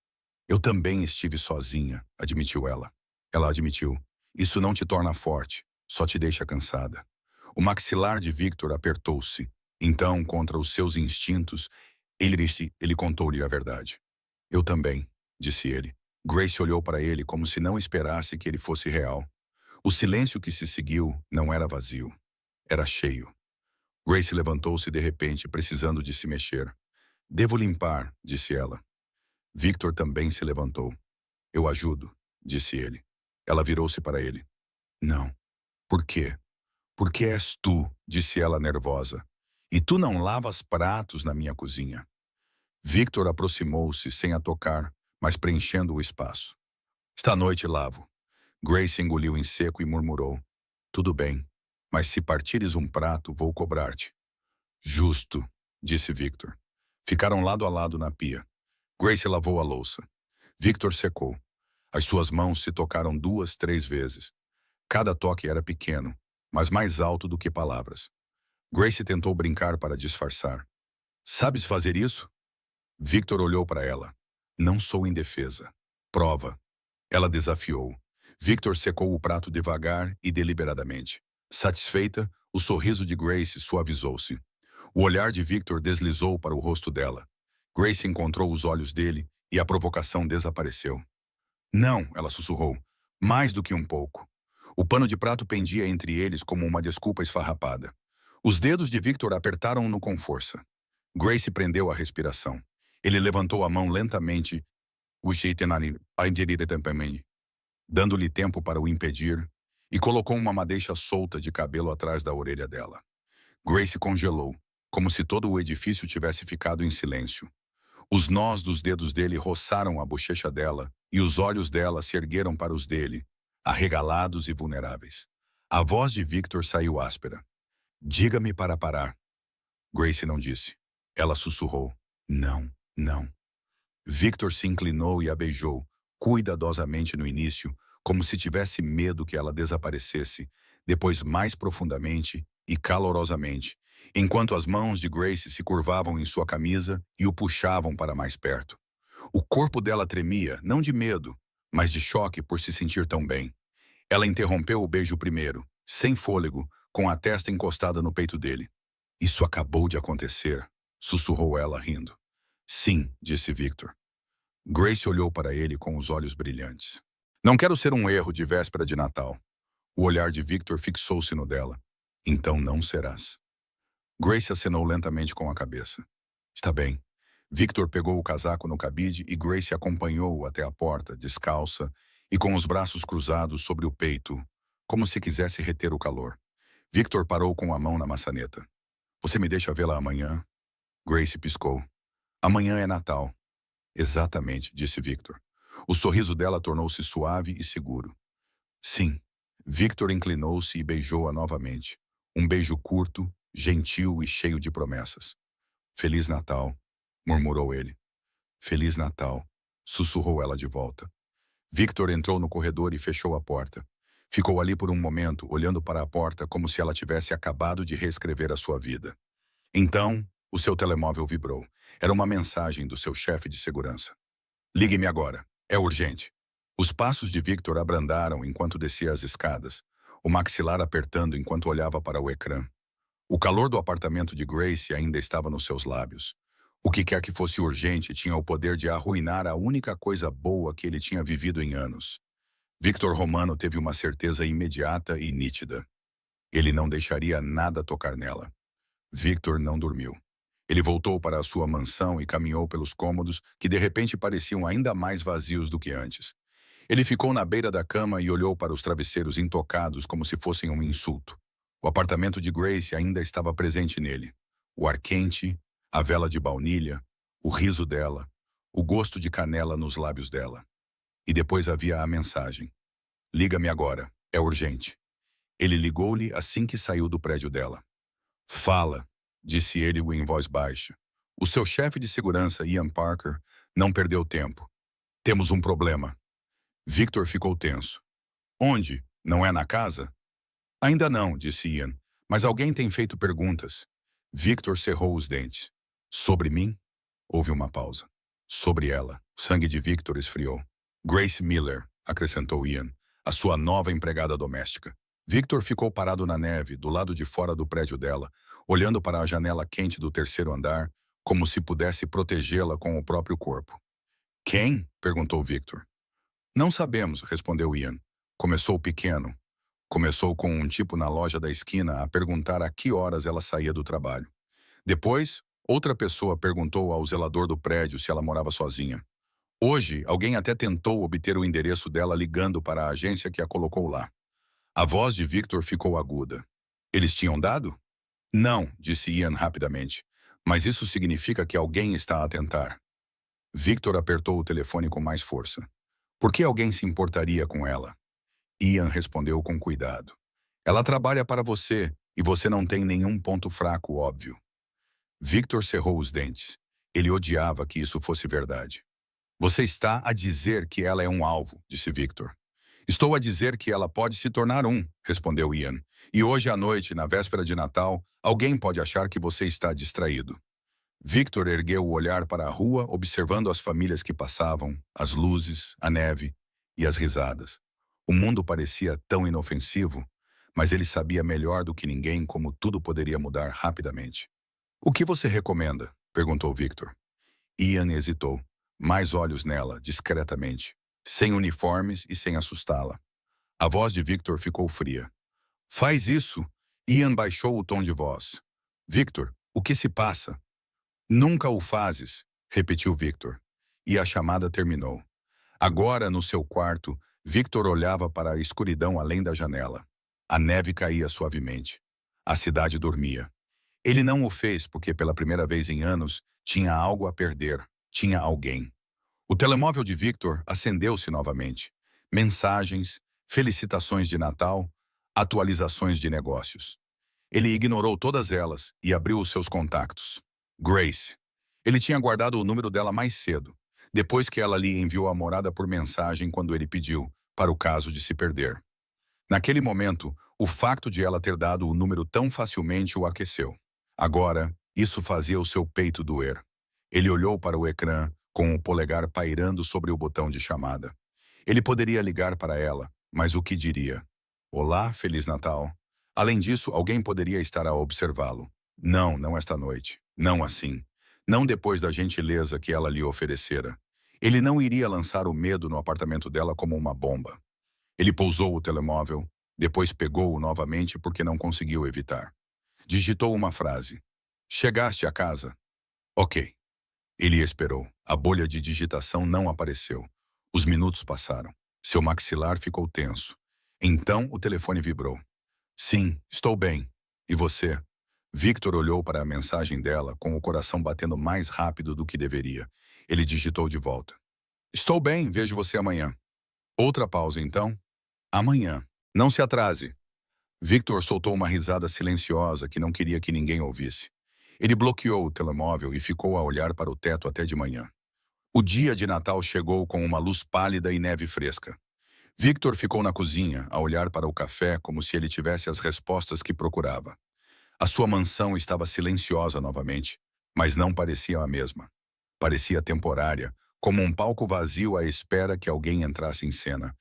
Eu também estive sozinha, admitiu ela. Ela admitiu. Isso não te torna forte, só te deixa cansada. O maxilar de Victor apertou-se. Então, contra os seus instintos, ele contou-lhe a verdade. Eu também, disse ele. Grace olhou para ele como se não esperasse que ele fosse real. O silêncio que se seguiu não era vazio. Era cheio. Grace levantou-se de repente, precisando de se mexer. Devo limpar, disse ela. Victor também se levantou. Eu ajudo, disse ele. Ela virou-se para ele. Não. Por quê? Porque és tu, disse ela nervosa. E tu não lavas pratos na minha cozinha. Victor aproximou-se sem a tocar, mas preenchendo o espaço. Esta noite lavo. Grace engoliu em seco e murmurou. Tudo bem, mas se partires um prato, vou cobrar-te. Justo, disse Victor. Ficaram lado a lado na pia. Grace lavou a louça. Victor secou. As suas mãos se tocaram 2, 3 vezes. Cada toque era pequeno, mas mais alto do que palavras. Grace tentou brincar para disfarçar. Sabes fazer isso? Victor olhou para ela. Não sou indefesa. Prova. Ela desafiou. Victor secou o prato devagar e deliberadamente. Satisfeita, o sorriso de Grace suavizou-se. O olhar de Victor deslizou para o rosto dela. Grace encontrou os olhos dele e a provocação desapareceu. Não, ela sussurrou. Mais do que um pouco. O pano de prato pendia entre eles como uma desculpa esfarrapada. Os dedos de Victor apertaram-no com força. Grace prendeu a respiração. Ele levantou a mão lentamente, dando-lhe tempo para o impedir, e colocou uma madeixa solta de cabelo atrás da orelha dela. Grace congelou, como se todo o edifício tivesse ficado em silêncio. Os nós dos dedos dele roçaram a bochecha dela, e os olhos dela se ergueram para os dele, arregalados e vulneráveis. A voz de Victor saiu áspera. Diga-me para parar. Grace não disse. Ela sussurrou. Não, não. Victor se inclinou e a beijou, cuidadosamente no início, como se tivesse medo que ela desaparecesse, depois mais profundamente e calorosamente, enquanto as mãos de Grace se curvavam em sua camisa e o puxavam para mais perto. O corpo dela tremia, não de medo, mas de choque por se sentir tão bem. Ela interrompeu o beijo primeiro, sem fôlego, com a testa encostada no peito dele. Isso acabou de acontecer, sussurrou ela rindo. Sim, disse Victor. Grace olhou para ele com os olhos brilhantes. Não quero ser um erro de véspera de Natal. O olhar de Victor fixou-se no dela. Então não serás. Grace acenou lentamente com a cabeça. Está bem. Victor pegou o casaco no cabide e Grace acompanhou-o até a porta, descalça e com os braços cruzados sobre o peito, como se quisesse reter o calor. Victor parou com a mão na maçaneta. Você me deixa vê-la amanhã? Grace piscou. Amanhã é Natal. Exatamente, disse Victor. O sorriso dela tornou-se suave e seguro. Sim. Victor inclinou-se e beijou-a novamente. Um beijo curto, gentil e cheio de promessas. Feliz Natal, murmurou ele. Feliz Natal, sussurrou ela de volta. Victor entrou no corredor e fechou a porta. Ficou ali por um momento, olhando para a porta como se ela tivesse acabado de reescrever a sua vida. Então, o seu telemóvel vibrou. Era uma mensagem do seu chefe de segurança. Ligue-me agora. É urgente. Os passos de Victor abrandaram enquanto descia as escadas, o maxilar apertando enquanto olhava para o ecrã. O calor do apartamento de Grace ainda estava nos seus lábios. O que quer que fosse urgente tinha o poder de arruinar a única coisa boa que ele tinha vivido em anos. Victor Romano teve uma certeza imediata e nítida. Ele não deixaria nada tocar nela. Victor não dormiu. Ele voltou para a sua mansão e caminhou pelos cômodos que de repente pareciam ainda mais vazios do que antes. Ele ficou na beira da cama e olhou para os travesseiros intocados como se fossem um insulto. O apartamento de Grace ainda estava presente nele. O ar quente, a vela de baunilha, o riso dela, o gosto de canela nos lábios dela. E depois havia a mensagem. Liga-me agora, é urgente. Ele ligou-lhe assim que saiu do prédio dela. Fala, disse ele em voz baixa. O seu chefe de segurança, Ian Parker, não perdeu tempo. Temos um problema. Victor ficou tenso. Onde? Não é na casa? Ainda não, disse Ian, mas alguém tem feito perguntas. Victor cerrou os dentes. Sobre mim? Houve uma pausa. Sobre ela. O sangue de Victor esfriou. Grace Miller, acrescentou Ian, a sua nova empregada doméstica. Victor ficou parado na neve, do lado de fora do prédio dela, olhando para a janela quente do terceiro andar, como se pudesse protegê-la com o próprio corpo. Quem? Perguntou Victor. Não sabemos, respondeu Ian. Começou pequeno. Começou com um tipo na loja da esquina a perguntar a que horas ela saía do trabalho. Depois, outra pessoa perguntou ao zelador do prédio se ela morava sozinha. Hoje, alguém até tentou obter o endereço dela ligando para a agência que a colocou lá. A voz de Victor ficou aguda. Eles tinham dado? Não, disse Ian rapidamente. Mas isso significa que alguém está a tentar. Victor apertou o telefone com mais força. Por que alguém se importaria com ela? Ian respondeu com cuidado. Ela trabalha para você e você não tem nenhum ponto fraco óbvio. Victor cerrou os dentes. Ele odiava que isso fosse verdade. Você está a dizer que ela é um alvo, disse Victor. Estou a dizer que ela pode se tornar um, respondeu Ian. E hoje à noite, na véspera de Natal, alguém pode achar que você está distraído. Victor ergueu o olhar para a rua, observando as famílias que passavam, as luzes, a neve e as risadas. O mundo parecia tão inofensivo, mas ele sabia melhor do que ninguém como tudo poderia mudar rapidamente. O que você recomenda? Perguntou Victor. Ian hesitou. Mais olhos nela, discretamente, sem uniformes e sem assustá-la. A voz de Victor ficou fria. Faz isso! Ian baixou o tom de voz. Victor, o que se passa? Nunca o fazes, repetiu Victor. E a chamada terminou. Agora, no seu quarto, Victor olhava para a escuridão além da janela. A neve caía suavemente. A cidade dormia. Ele não o fez porque, pela primeira vez em anos, tinha algo a perder. Tinha alguém. O telemóvel de Victor acendeu-se novamente. Mensagens, felicitações de Natal, atualizações de negócios. Ele ignorou todas elas e abriu os seus contactos. Grace. Ele tinha guardado o número dela mais cedo, depois que ela lhe enviou a morada por mensagem quando ele pediu, para o caso de se perder. Naquele momento, o facto de ela ter dado o número tão facilmente o aqueceu. Agora, isso fazia o seu peito doer. Ele olhou para o ecrã, com o polegar pairando sobre o botão de chamada. Ele poderia ligar para ela, mas o que diria? Olá, Feliz Natal. Além disso, alguém poderia estar a observá-lo. Não, não esta noite. Não assim. Não depois da gentileza que ela lhe oferecera. Ele não iria lançar o medo no apartamento dela como uma bomba. Ele pousou o telemóvel, depois pegou-o novamente porque não conseguiu evitar. Digitou uma frase. Chegaste a casa? Ok. Ele esperou. A bolha de digitação não apareceu. Os minutos passaram. Seu maxilar ficou tenso. Então o telefone vibrou. Sim, estou bem. E você? Victor olhou para a mensagem dela com o coração batendo mais rápido do que deveria. Ele digitou de volta. Estou bem, vejo você amanhã. Outra pausa, então? Amanhã. Não se atrase. Victor soltou uma risada silenciosa que não queria que ninguém ouvisse. Ele bloqueou o telemóvel e ficou a olhar para o teto até de manhã. O dia de Natal chegou com uma luz pálida e neve fresca. Victor ficou na cozinha, a olhar para o café como se ele tivesse as respostas que procurava. A sua mansão estava silenciosa novamente, mas não parecia a mesma. Parecia temporária, como um palco vazio à espera que alguém entrasse em cena.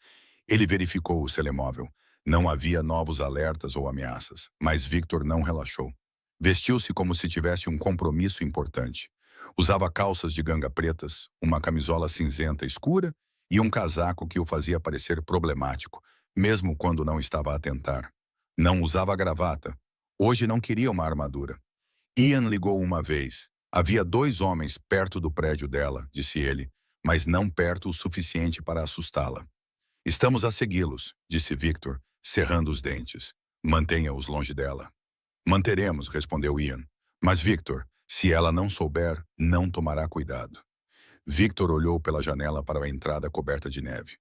Ele verificou o telemóvel. Não havia novos alertas ou ameaças, mas Victor não relaxou. Vestiu-se como se tivesse um compromisso importante. Usava calças de ganga pretas, uma camisola cinzenta escura e um casaco que o fazia parecer problemático, mesmo quando não estava a tentar. Não usava gravata. Hoje não queria uma armadura. Ian ligou uma vez. Havia 2 homens perto do prédio dela, disse ele, mas não perto o suficiente para assustá-la. Estamos a segui-los, disse Victor, cerrando os dentes. Mantenha-os longe dela. Manteremos, respondeu Ian. Mas Victor, se ela não souber, não tomará cuidado. Victor olhou pela janela para a entrada coberta de neve.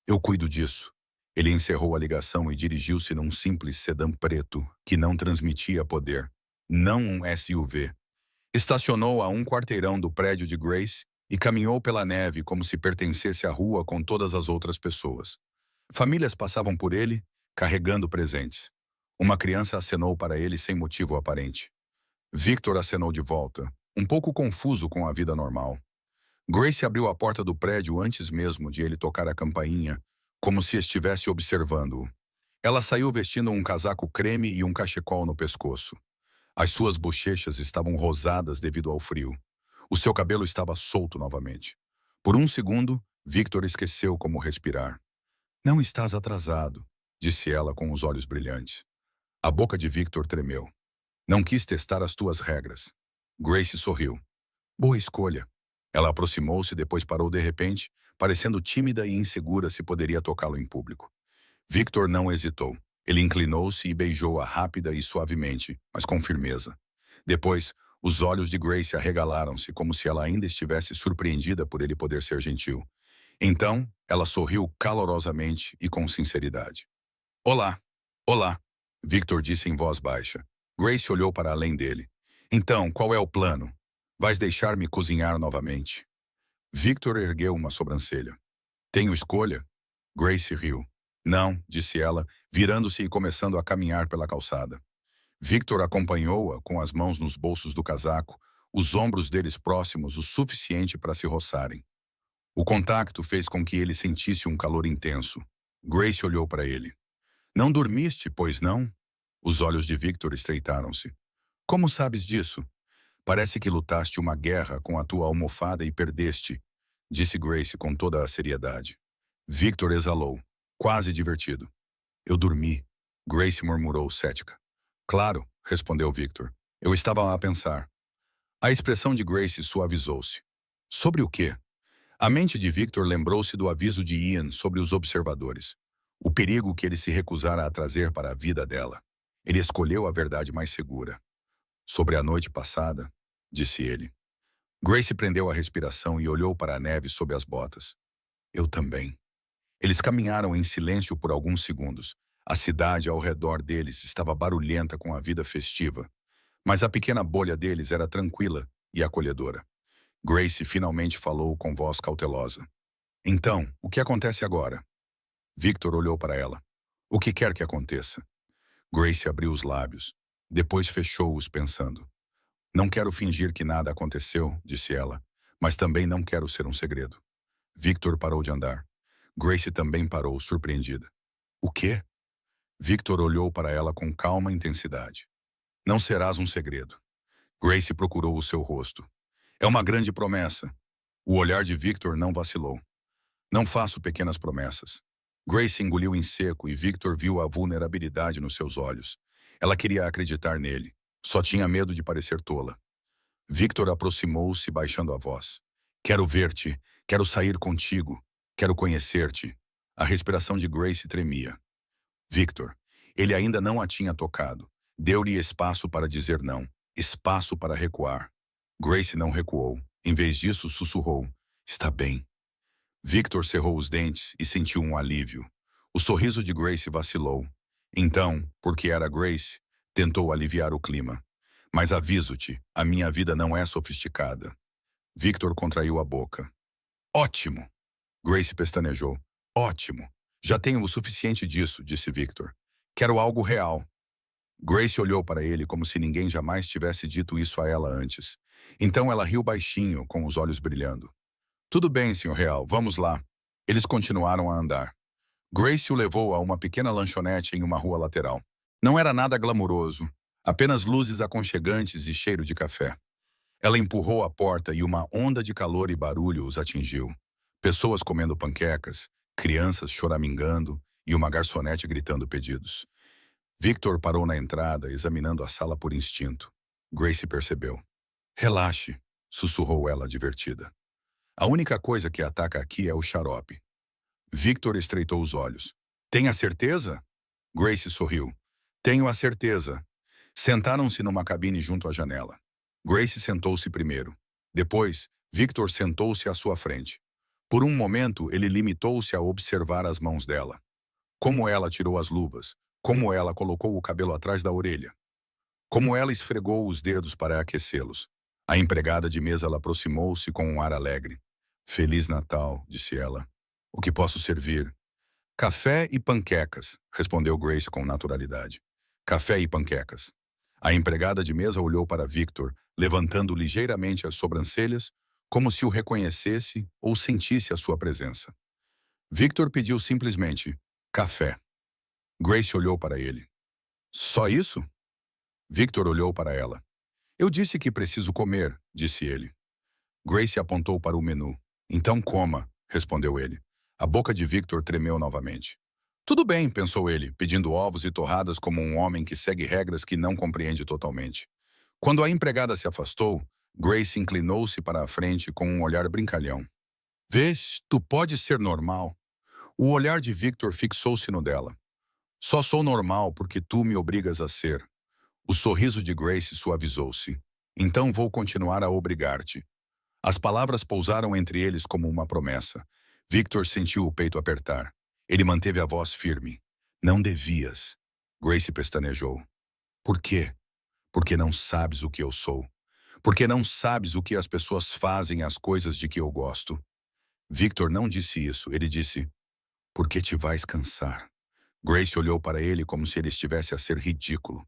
Eu cuido disso. Ele encerrou a ligação e dirigiu-se num simples sedã preto que não transmitia poder. Não um SUV. Estacionou a um quarteirão do prédio de Grace e caminhou pela neve como se pertencesse à rua com todas as outras pessoas. Famílias passavam por ele, carregando presentes. Uma criança acenou para ele sem motivo aparente. Victor acenou de volta, um pouco confuso com a vida normal. Grace abriu a porta do prédio antes mesmo de ele tocar a campainha, como se estivesse observando-o. Ela saiu vestindo um casaco creme e um cachecol no pescoço. As suas bochechas estavam rosadas devido ao frio. O seu cabelo estava solto novamente. Por um segundo, Victor esqueceu como respirar. Não estás atrasado, disse ela com os olhos brilhantes. A boca de Victor tremeu. Não quis testar as tuas regras. Grace sorriu. Boa escolha. Ela aproximou-se e depois parou de repente, parecendo tímida e insegura se poderia tocá-lo em público. Victor não hesitou. Ele inclinou-se e beijou-a rápida e suavemente, mas com firmeza. Depois, os olhos de Grace arregalaram-se como se ela ainda estivesse surpreendida por ele poder ser gentil. Então, ela sorriu calorosamente e com sinceridade. Olá, olá, Victor disse em voz baixa. Grace olhou para além dele. Então, qual é o plano? Vais deixar-me cozinhar novamente? Victor ergueu uma sobrancelha. Tenho escolha? Grace riu. Não, disse ela, virando-se e começando a caminhar pela calçada. Victor acompanhou-a com as mãos nos bolsos do casaco, os ombros deles próximos o suficiente para se roçarem. O contacto fez com que ele sentisse um calor intenso. Grace olhou para ele. Não dormiste, pois não? Os olhos de Victor estreitaram-se. Como sabes disso? Parece que lutaste uma guerra com a tua almofada e perdeste, disse Grace com toda a seriedade. Victor exalou, quase divertido. Eu dormi, Grace murmurou cética. Claro, respondeu Victor. Eu estava a pensar. A expressão de Grace suavizou-se. Sobre o quê? A mente de Victor lembrou-se do aviso de Ian sobre os observadores. O perigo que ele se recusara a trazer para a vida dela. Ele escolheu a verdade mais segura. Sobre a noite passada, disse ele. Grace prendeu a respiração e olhou para a neve sob as botas. Eu também. Eles caminharam em silêncio por alguns segundos. A cidade ao redor deles estava barulhenta com a vida festiva, mas a pequena bolha deles era tranquila e acolhedora. Grace finalmente falou com voz cautelosa. Então, o que acontece agora? Victor olhou para ela. O que quer que aconteça? Grace abriu os lábios. Depois fechou-os pensando. Não quero fingir que nada aconteceu, disse ela, mas também não quero ser um segredo. Victor parou de andar. Grace também parou, surpreendida. O quê? Victor olhou para ela com calma e intensidade. Não serás um segredo. Grace procurou o seu rosto. É uma grande promessa. O olhar de Victor não vacilou. Não faço pequenas promessas. Grace engoliu em seco e Victor viu a vulnerabilidade nos seus olhos. Ela queria acreditar nele. Só tinha medo de parecer tola. Victor aproximou-se, baixando a voz. Quero ver-te. Quero sair contigo. Quero conhecer-te. A respiração de Grace tremia. Victor, ele ainda não a tinha tocado. Deu-lhe espaço para dizer não. Espaço para recuar. Grace não recuou. Em vez disso, sussurrou. Está bem. Victor cerrou os dentes e sentiu um alívio. O sorriso de Grace vacilou. Então, porque era Grace, tentou aliviar o clima. Mas aviso-te, a minha vida não é sofisticada. Victor contraiu a boca. Ótimo! Grace pestanejou. Ótimo! Já tenho o suficiente disso, disse Victor. Quero algo real. Grace olhou para ele como se ninguém jamais tivesse dito isso a ela antes. Então ela riu baixinho, com os olhos brilhando. Tudo bem, Sr. Real, vamos lá. Eles continuaram a andar. Grace o levou a uma pequena lanchonete em uma rua lateral. Não era nada glamuroso, apenas luzes aconchegantes e cheiro de café. Ela empurrou a porta e uma onda de calor e barulho os atingiu. Pessoas comendo panquecas, crianças choramingando e uma garçonete gritando pedidos. Victor parou na entrada, examinando a sala por instinto. Grace percebeu. Relaxe, sussurrou ela, divertida. A única coisa que ataca aqui é o xarope. Victor estreitou os olhos. Tem a certeza? Grace sorriu. Tenho a certeza. Sentaram-se numa cabine junto à janela. Grace sentou-se primeiro. Depois, Victor sentou-se à sua frente. Por um momento, ele limitou-se a observar as mãos dela. Como ela tirou as luvas. Como ela colocou o cabelo atrás da orelha. Como ela esfregou os dedos para aquecê-los. A empregada de mesa aproximou-se com um ar alegre. Feliz Natal, disse ela. O que posso servir? Café e panquecas, respondeu Grace com naturalidade. Café e panquecas. A empregada de mesa olhou para Victor, levantando ligeiramente as sobrancelhas, como se o reconhecesse ou sentisse a sua presença. Victor pediu simplesmente, café. Grace olhou para ele. Só isso? Victor olhou para ela. Eu disse que preciso comer, disse ele. Grace apontou para o menu. Então coma, respondeu ele. A boca de Victor tremeu novamente. Tudo bem, pensou ele, pedindo ovos e torradas como um homem que segue regras que não compreende totalmente. Quando a empregada se afastou, Grace inclinou-se para a frente com um olhar brincalhão. Vês, tu podes ser normal. O olhar de Victor fixou-se no dela. Só sou normal porque tu me obrigas a ser. O sorriso de Grace suavizou-se. Então vou continuar a obrigar-te. As palavras pousaram entre eles como uma promessa. Victor sentiu o peito apertar. Ele manteve a voz firme. Não devias. Grace pestanejou. Por quê? Porque não sabes o que eu sou. Porque não sabes o que as pessoas fazem às coisas de que eu gosto. Victor não disse isso. Ele disse, porque te vais cansar. Grace olhou para ele como se ele estivesse a ser ridículo.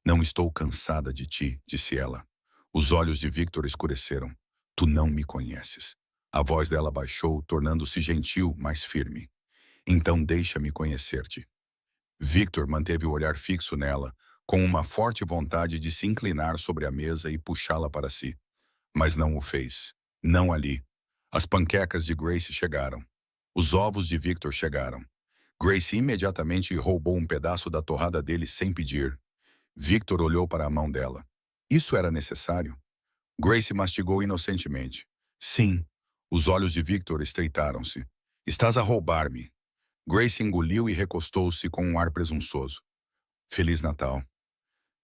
Não estou cansada de ti, disse ela. Os olhos de Victor escureceram. Tu não me conheces. A voz dela baixou, tornando-se gentil, mas firme. Então deixa-me conhecer-te. Victor manteve o olhar fixo nela, com uma forte vontade de se inclinar sobre a mesa e puxá-la para si. Mas não o fez. Não ali. As panquecas de Grace chegaram. Os ovos de Victor chegaram. Grace imediatamente roubou um pedaço da torrada dele sem pedir. Victor olhou para a mão dela. Isso era necessário? Grace mastigou inocentemente. Sim. Os olhos de Victor estreitaram-se. Estás a roubar-me. Grace engoliu e recostou-se com um ar presunçoso. Feliz Natal.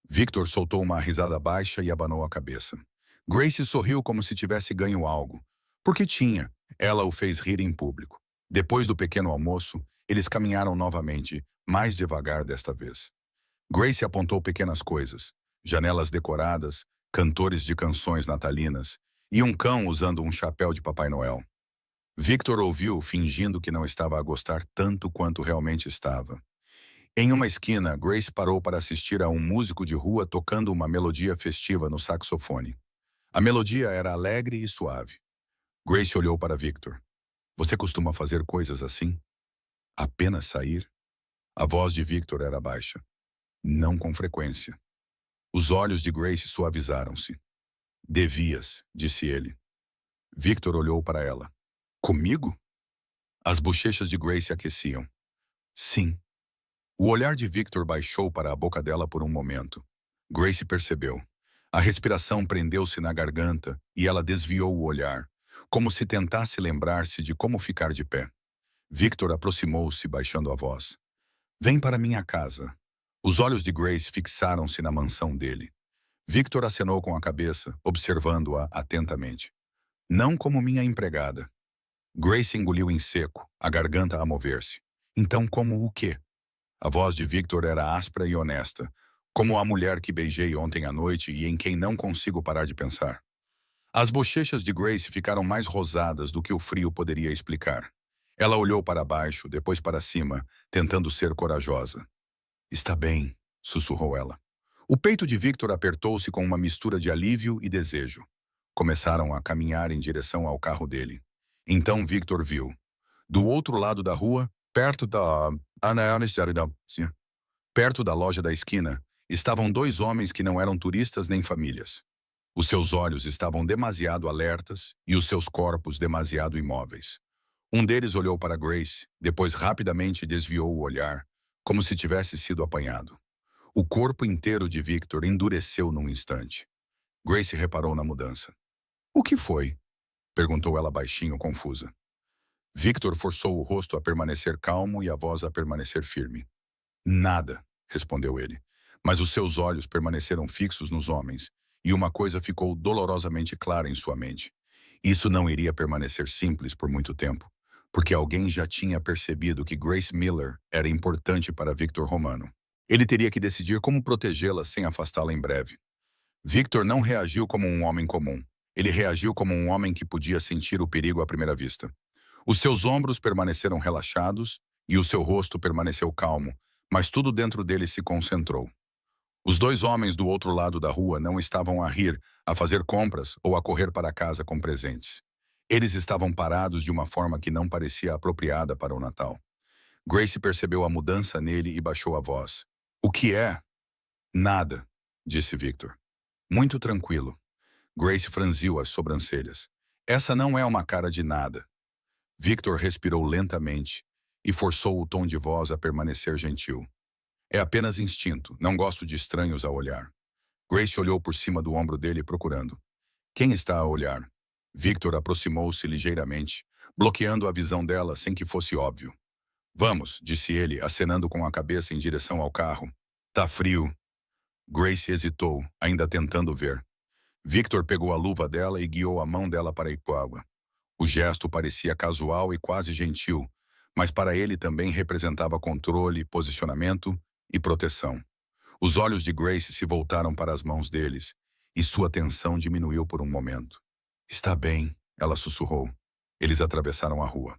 Victor soltou uma risada baixa e abanou a cabeça. Grace sorriu como se tivesse ganho algo. Porque tinha. Ela o fez rir em público. Depois do pequeno almoço, eles caminharam novamente, mais devagar desta vez. Grace apontou pequenas coisas. Janelas decoradas, cantores de canções natalinas e um cão usando um chapéu de Papai Noel. Victor ouviu, fingindo que não estava a gostar tanto quanto realmente estava. Em uma esquina, Grace parou para assistir a um músico de rua tocando uma melodia festiva no saxofone. A melodia era alegre e suave. Grace olhou para Victor. Você costuma fazer coisas assim? Apenas sair? A voz de Victor era baixa. Não com frequência. Os olhos de Grace suavizaram-se. Devias, disse ele. Victor olhou para ela. Comigo? As bochechas de Grace aqueciam. Sim. O olhar de Victor baixou para a boca dela por um momento. Grace percebeu. A respiração prendeu-se na garganta e ela desviou o olhar, como se tentasse lembrar-se de como ficar de pé. Victor aproximou-se, baixando a voz. Vem para minha casa. Os olhos de Grace fixaram-se na mansão dele. Victor acenou com a cabeça, observando-a atentamente. Não como minha empregada. Grace engoliu em seco, a garganta a mover-se. Então como o quê? A voz de Victor era áspera e honesta, como a mulher que beijei ontem à noite e em quem não consigo parar de pensar. As bochechas de Grace ficaram mais rosadas do que o frio poderia explicar. Ela olhou para baixo, depois para cima, tentando ser corajosa. Está bem, sussurrou ela. O peito de Victor apertou-se com uma mistura de alívio e desejo. Começaram a caminhar em direção ao carro dele. Então Victor viu. Do outro lado da rua, perto da loja da esquina, estavam dois homens que não eram turistas nem famílias. Os seus olhos estavam demasiado alertas e os seus corpos demasiado imóveis. Um deles olhou para Grace, depois rapidamente desviou o olhar, como se tivesse sido apanhado. O corpo inteiro de Victor endureceu num instante. Grace reparou na mudança. "O que foi?" perguntou ela baixinho, confusa. Victor forçou o rosto a permanecer calmo e a voz a permanecer firme. "Nada", respondeu ele. Mas os seus olhos permaneceram fixos nos homens, e uma coisa ficou dolorosamente clara em sua mente. Isso não iria permanecer simples por muito tempo, porque alguém já tinha percebido que Grace Miller era importante para Victor Romano. Ele teria que decidir como protegê-la sem afastá-la em breve. Victor não reagiu como um homem comum. Ele reagiu como um homem que podia sentir o perigo à primeira vista. Os seus ombros permaneceram relaxados e o seu rosto permaneceu calmo, mas tudo dentro dele se concentrou. Os dois homens do outro lado da rua não estavam a rir, a fazer compras ou a correr para casa com presentes. Eles estavam parados de uma forma que não parecia apropriada para o Natal. Grace percebeu a mudança nele e baixou a voz. "O que é?" "Nada", disse Victor. "Muito tranquilo." Grace franziu as sobrancelhas. "Essa não é uma cara de nada." Victor respirou lentamente e forçou o tom de voz a permanecer gentil. "É apenas instinto, não gosto de estranhos a olhar." Grace olhou por cima do ombro dele procurando. "Quem está a olhar?" Victor aproximou-se ligeiramente, bloqueando a visão dela sem que fosse óbvio. "Vamos", disse ele, acenando com a cabeça em direção ao carro. "Tá frio." Grace hesitou, ainda tentando ver. Victor pegou a luva dela e guiou a mão dela para a Ipuágua. O gesto parecia casual e quase gentil, mas para ele também representava controle, posicionamento e proteção. Os olhos de Grace se voltaram para as mãos deles, e sua tensão diminuiu por um momento. "Está bem", ela sussurrou. Eles atravessaram a rua.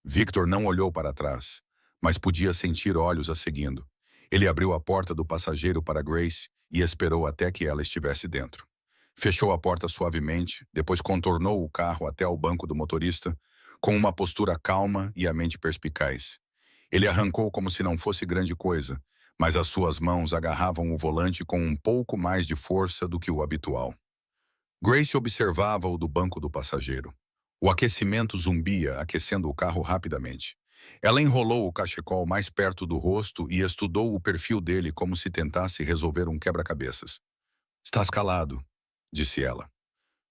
Victor não olhou para trás, mas podia sentir olhos a seguindo. Ele abriu a porta do passageiro para Grace e esperou até que ela estivesse dentro. Fechou a porta suavemente, depois contornou o carro até ao banco do motorista, com uma postura calma e a mente perspicaz. Ele arrancou como se não fosse grande coisa, mas as suas mãos agarravam o volante com um pouco mais de força do que o habitual. Grace observava-o do banco do passageiro. O aquecimento zumbia, aquecendo o carro rapidamente. Ela enrolou o cachecol mais perto do rosto e estudou o perfil dele como se tentasse resolver um quebra-cabeças. "Estás calado", disse ela.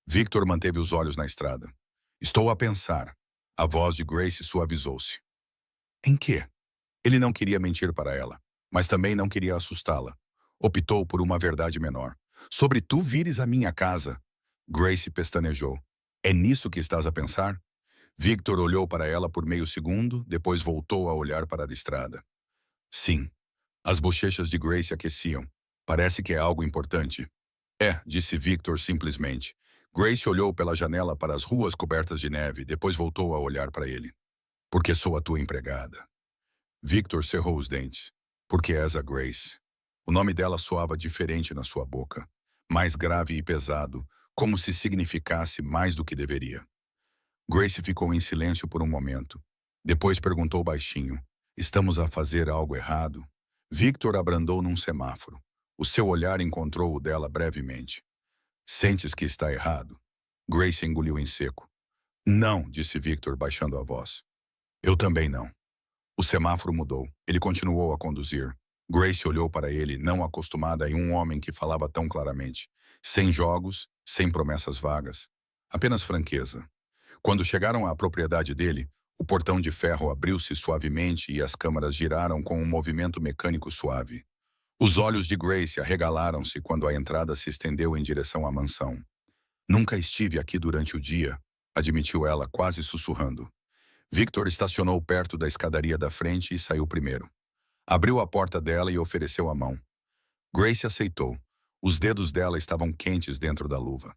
Victor manteve os olhos na estrada. "Estou a pensar." A voz de Grace suavizou-se. "Em quê?" Ele não queria mentir para ela, mas também não queria assustá-la. Optou por uma verdade menor. "Sobre tu vires à minha casa." Grace pestanejou. "É nisso que estás a pensar?" Victor olhou para ela por meio segundo, depois voltou a olhar para a estrada. "Sim." As bochechas de Grace aqueciam. "Parece que é algo importante." "É", disse Victor simplesmente. Grace olhou pela janela para as ruas cobertas de neve, depois voltou a olhar para ele. "Porque sou a tua empregada." Victor cerrou os dentes. "Porque és a Grace." O nome dela soava diferente na sua boca, mais grave e pesado, como se significasse mais do que deveria. Grace ficou em silêncio por um momento. Depois perguntou baixinho: "Estamos a fazer algo errado?" Victor abrandou num semáforo. O seu olhar encontrou o dela brevemente. "Sentes que está errado?" Grace engoliu em seco. "Não", disse Victor, baixando a voz. "Eu também não." O semáforo mudou. Ele continuou a conduzir. Grace olhou para ele, não acostumada em um homem que falava tão claramente. Sem jogos, sem promessas vagas. Apenas franqueza. Quando chegaram à propriedade dele, o portão de ferro abriu-se suavemente e as câmaras giraram com um movimento mecânico suave. Os olhos de Grace arregalaram-se quando a entrada se estendeu em direção à mansão. "Nunca estive aqui durante o dia", admitiu ela, quase sussurrando. Victor estacionou perto da escadaria da frente e saiu primeiro. Abriu a porta dela e ofereceu a mão. Grace aceitou. Os dedos dela estavam quentes dentro da luva.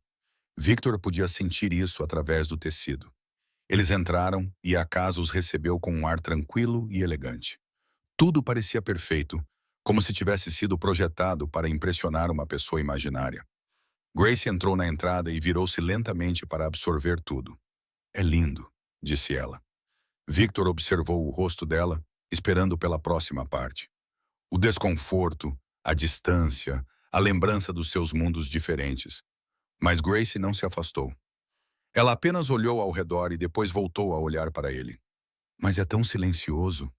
Victor podia sentir isso através do tecido. Eles entraram e a casa os recebeu com um ar tranquilo e elegante. Tudo parecia perfeito, como se tivesse sido projetado para impressionar uma pessoa imaginária. Grace entrou na entrada e virou-se lentamente para absorver tudo. "É lindo", disse ela. Victor observou o rosto dela, esperando pela próxima parte. O desconforto, a distância, a lembrança dos seus mundos diferentes. Mas Grace não se afastou. Ela apenas olhou ao redor e depois voltou a olhar para ele. Mas é tão silencioso.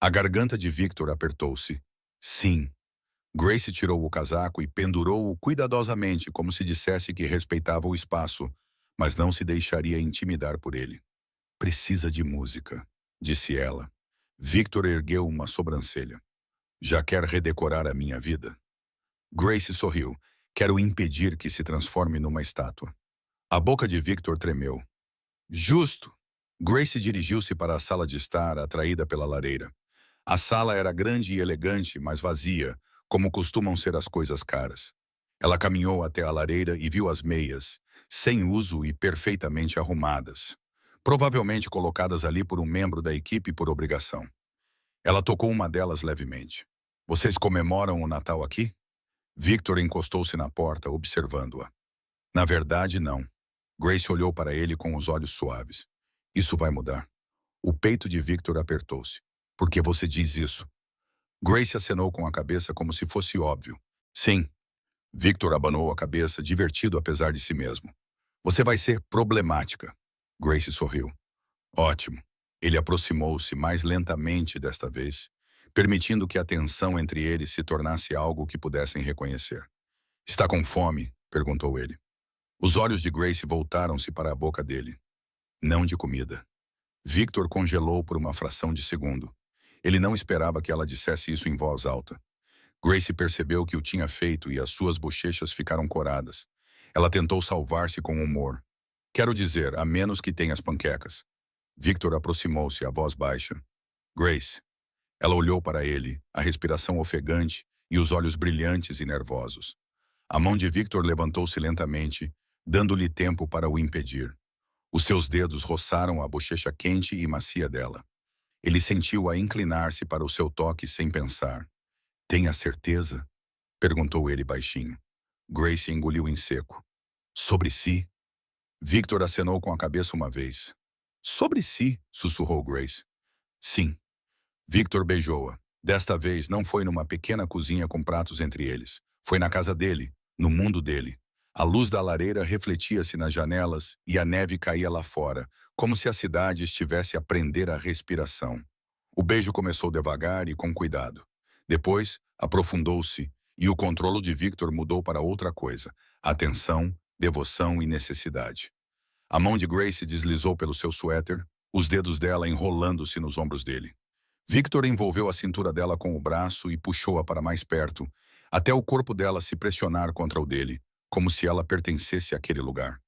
A garganta de Victor apertou-se. Sim. Grace tirou o casaco e pendurou-o cuidadosamente, como se dissesse que respeitava o espaço, mas não se deixaria intimidar por ele. Precisa de música, disse ela. Victor ergueu uma sobrancelha. Já quer redecorar a minha vida? Grace sorriu. Quero impedir que se transforme numa estátua. A boca de Victor tremeu. Justo! Grace dirigiu-se para a sala de estar, atraída pela lareira. A sala era grande e elegante, mas vazia, como costumam ser as coisas caras. Ela caminhou até a lareira e viu as meias, sem uso e perfeitamente arrumadas. Provavelmente colocadas ali por um membro da equipe por obrigação. Ela tocou uma delas levemente. Vocês comemoram o Natal aqui? Victor encostou-se na porta, observando-a. Na verdade, não. Grace olhou para ele com os olhos suaves. Isso vai mudar. O peito de Victor apertou-se. Por que você diz isso? Grace acenou com a cabeça como se fosse óbvio. Sim. Victor abanou a cabeça, divertido apesar de si mesmo. Você vai ser problemática. Grace sorriu. Ótimo. Ele aproximou-se mais lentamente desta vez, permitindo que a tensão entre eles se tornasse algo que pudessem reconhecer. Está com fome? Perguntou ele. Os olhos de Grace voltaram-se para a boca dele. Não de comida. Victor congelou por uma fração de segundo. Ele não esperava que ela dissesse isso em voz alta. Grace percebeu que o tinha feito e as suas bochechas ficaram coradas. Ela tentou salvar-se com humor. Quero dizer, a menos que tenha as panquecas. Victor aproximou-se, a voz baixa. Grace. Ela olhou para ele, a respiração ofegante e os olhos brilhantes e nervosos. A mão de Victor levantou-se lentamente, dando-lhe tempo para o impedir. Os seus dedos roçaram a bochecha quente e macia dela. Ele sentiu-a inclinar-se para o seu toque sem pensar. Tenha certeza? Perguntou ele baixinho. Grace engoliu em seco. Sobre si? Victor acenou com a cabeça uma vez. Sobre si, sussurrou Grace. Sim. Victor beijou-a. Desta vez não foi numa pequena cozinha com pratos entre eles. Foi na casa dele, no mundo dele. A luz da lareira refletia-se nas janelas e a neve caía lá fora, como se a cidade estivesse a prender a respiração. O beijo começou devagar e com cuidado. Depois, aprofundou-se e o controle de Victor mudou para outra coisa: atenção, devoção e necessidade. A mão de Grace deslizou pelo seu suéter, os dedos dela enrolando-se nos ombros dele. Victor envolveu a cintura dela com o braço e puxou-a para mais perto, até o corpo dela se pressionar contra o dele, como se ela pertencesse àquele lugar.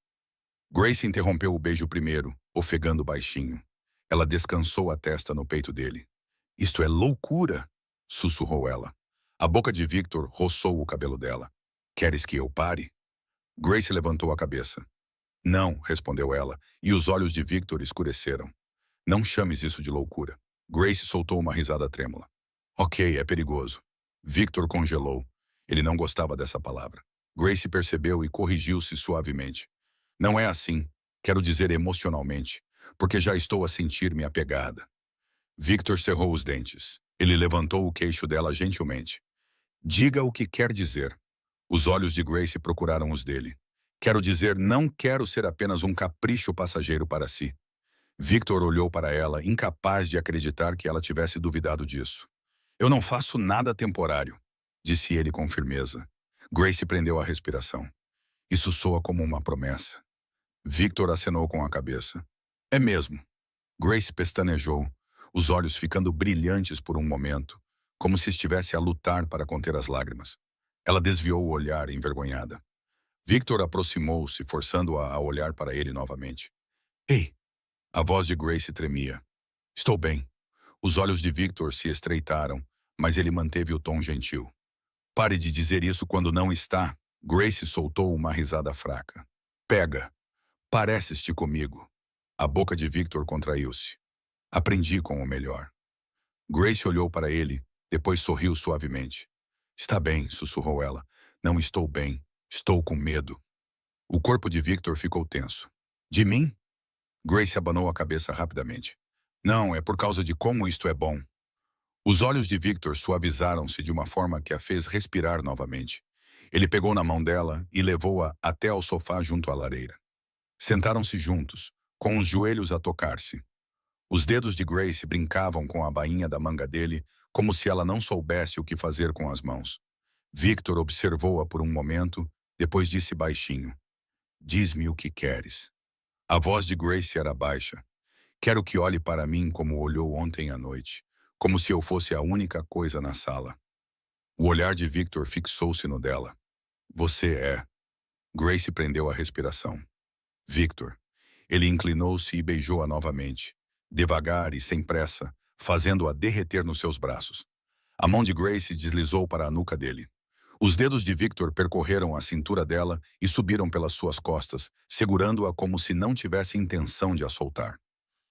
Grace interrompeu o beijo primeiro, ofegando baixinho. Ela descansou a testa no peito dele. Isto é loucura, sussurrou ela. A boca de Victor roçou o cabelo dela. Queres que eu pare? Grace levantou a cabeça. Não, respondeu ela, e os olhos de Victor escureceram. Não chames isso de loucura. Grace soltou uma risada trêmula. Ok, é perigoso. Victor congelou. Ele não gostava dessa palavra. Grace percebeu e corrigiu-se suavemente. Não é assim, quero dizer emocionalmente, porque já estou a sentir-me apegada. Victor cerrou os dentes. Ele levantou o queixo dela gentilmente. Diga o que quer dizer. Os olhos de Grace procuraram os dele. Quero dizer, não quero ser apenas um capricho passageiro para si. Victor olhou para ela, incapaz de acreditar que ela tivesse duvidado disso. Eu não faço nada temporário, disse ele com firmeza. Grace prendeu a respiração. Isso soa como uma promessa. Victor acenou com a cabeça. É mesmo. Grace pestanejou, os olhos ficando brilhantes por um momento, como se estivesse a lutar para conter as lágrimas. Ela desviou o olhar, envergonhada. Victor aproximou-se, forçando-a a olhar para ele novamente. Ei! A voz de Grace tremia. Estou bem. Os olhos de Victor se estreitaram, mas ele manteve o tom gentil. Pare de dizer isso quando não está. Grace soltou uma risada fraca. Pega. Pareces-te comigo. A boca de Victor contraiu-se. Aprendi com o melhor. Grace olhou para ele, depois sorriu suavemente. Está bem, sussurrou ela. Não estou bem. Estou com medo. O corpo de Victor ficou tenso. De mim? Grace abanou a cabeça rapidamente. Não, é por causa de como isto é bom. Os olhos de Victor suavizaram-se de uma forma que a fez respirar novamente. Ele pegou na mão dela e levou-a até ao sofá junto à lareira. Sentaram-se juntos, com os joelhos a tocar-se. Os dedos de Grace brincavam com a bainha da manga dele, como se ela não soubesse o que fazer com as mãos. Victor observou-a por um momento, depois disse baixinho: "Diz-me o que queres." A voz de Grace era baixa. "Quero que olhe para mim como olhou ontem à noite, como se eu fosse a única coisa na sala." O olhar de Victor fixou-se no dela. "Você é." Grace prendeu a respiração. "Victor." Ele inclinou-se e beijou-a novamente, devagar e sem pressa, fazendo-a derreter nos seus braços. A mão de Grace deslizou para a nuca dele. Os dedos de Victor percorreram a cintura dela e subiram pelas suas costas, segurando-a como se não tivesse intenção de a soltar.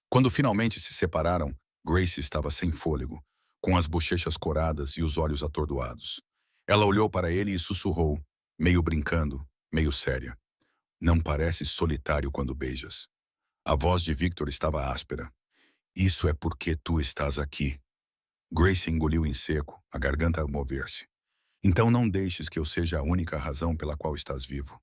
Quando finalmente se separaram, Grace estava sem fôlego, com as bochechas coradas e os olhos atordoados. Ela olhou para ele e sussurrou, meio brincando, meio séria: "Não pareces solitário quando beijas." A voz de Victor estava áspera. "Isso é porque tu estás aqui." Grace engoliu em seco, a garganta a mover-se. "Então não deixes que eu seja a única razão pela qual estás vivo."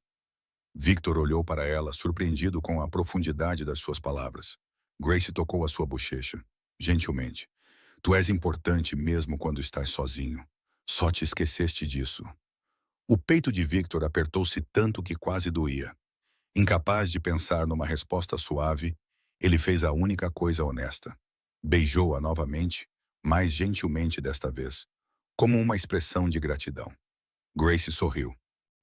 Victor olhou para ela, surpreendido com a profundidade das suas palavras. Grace tocou a sua bochecha, gentilmente. "Tu és importante mesmo quando estás sozinho. Só te esqueceste disso." O peito de Victor apertou-se tanto que quase doía. Incapaz de pensar numa resposta suave, ele fez a única coisa honesta. Beijou-a novamente, mais gentilmente desta vez, como uma expressão de gratidão. Grace sorriu.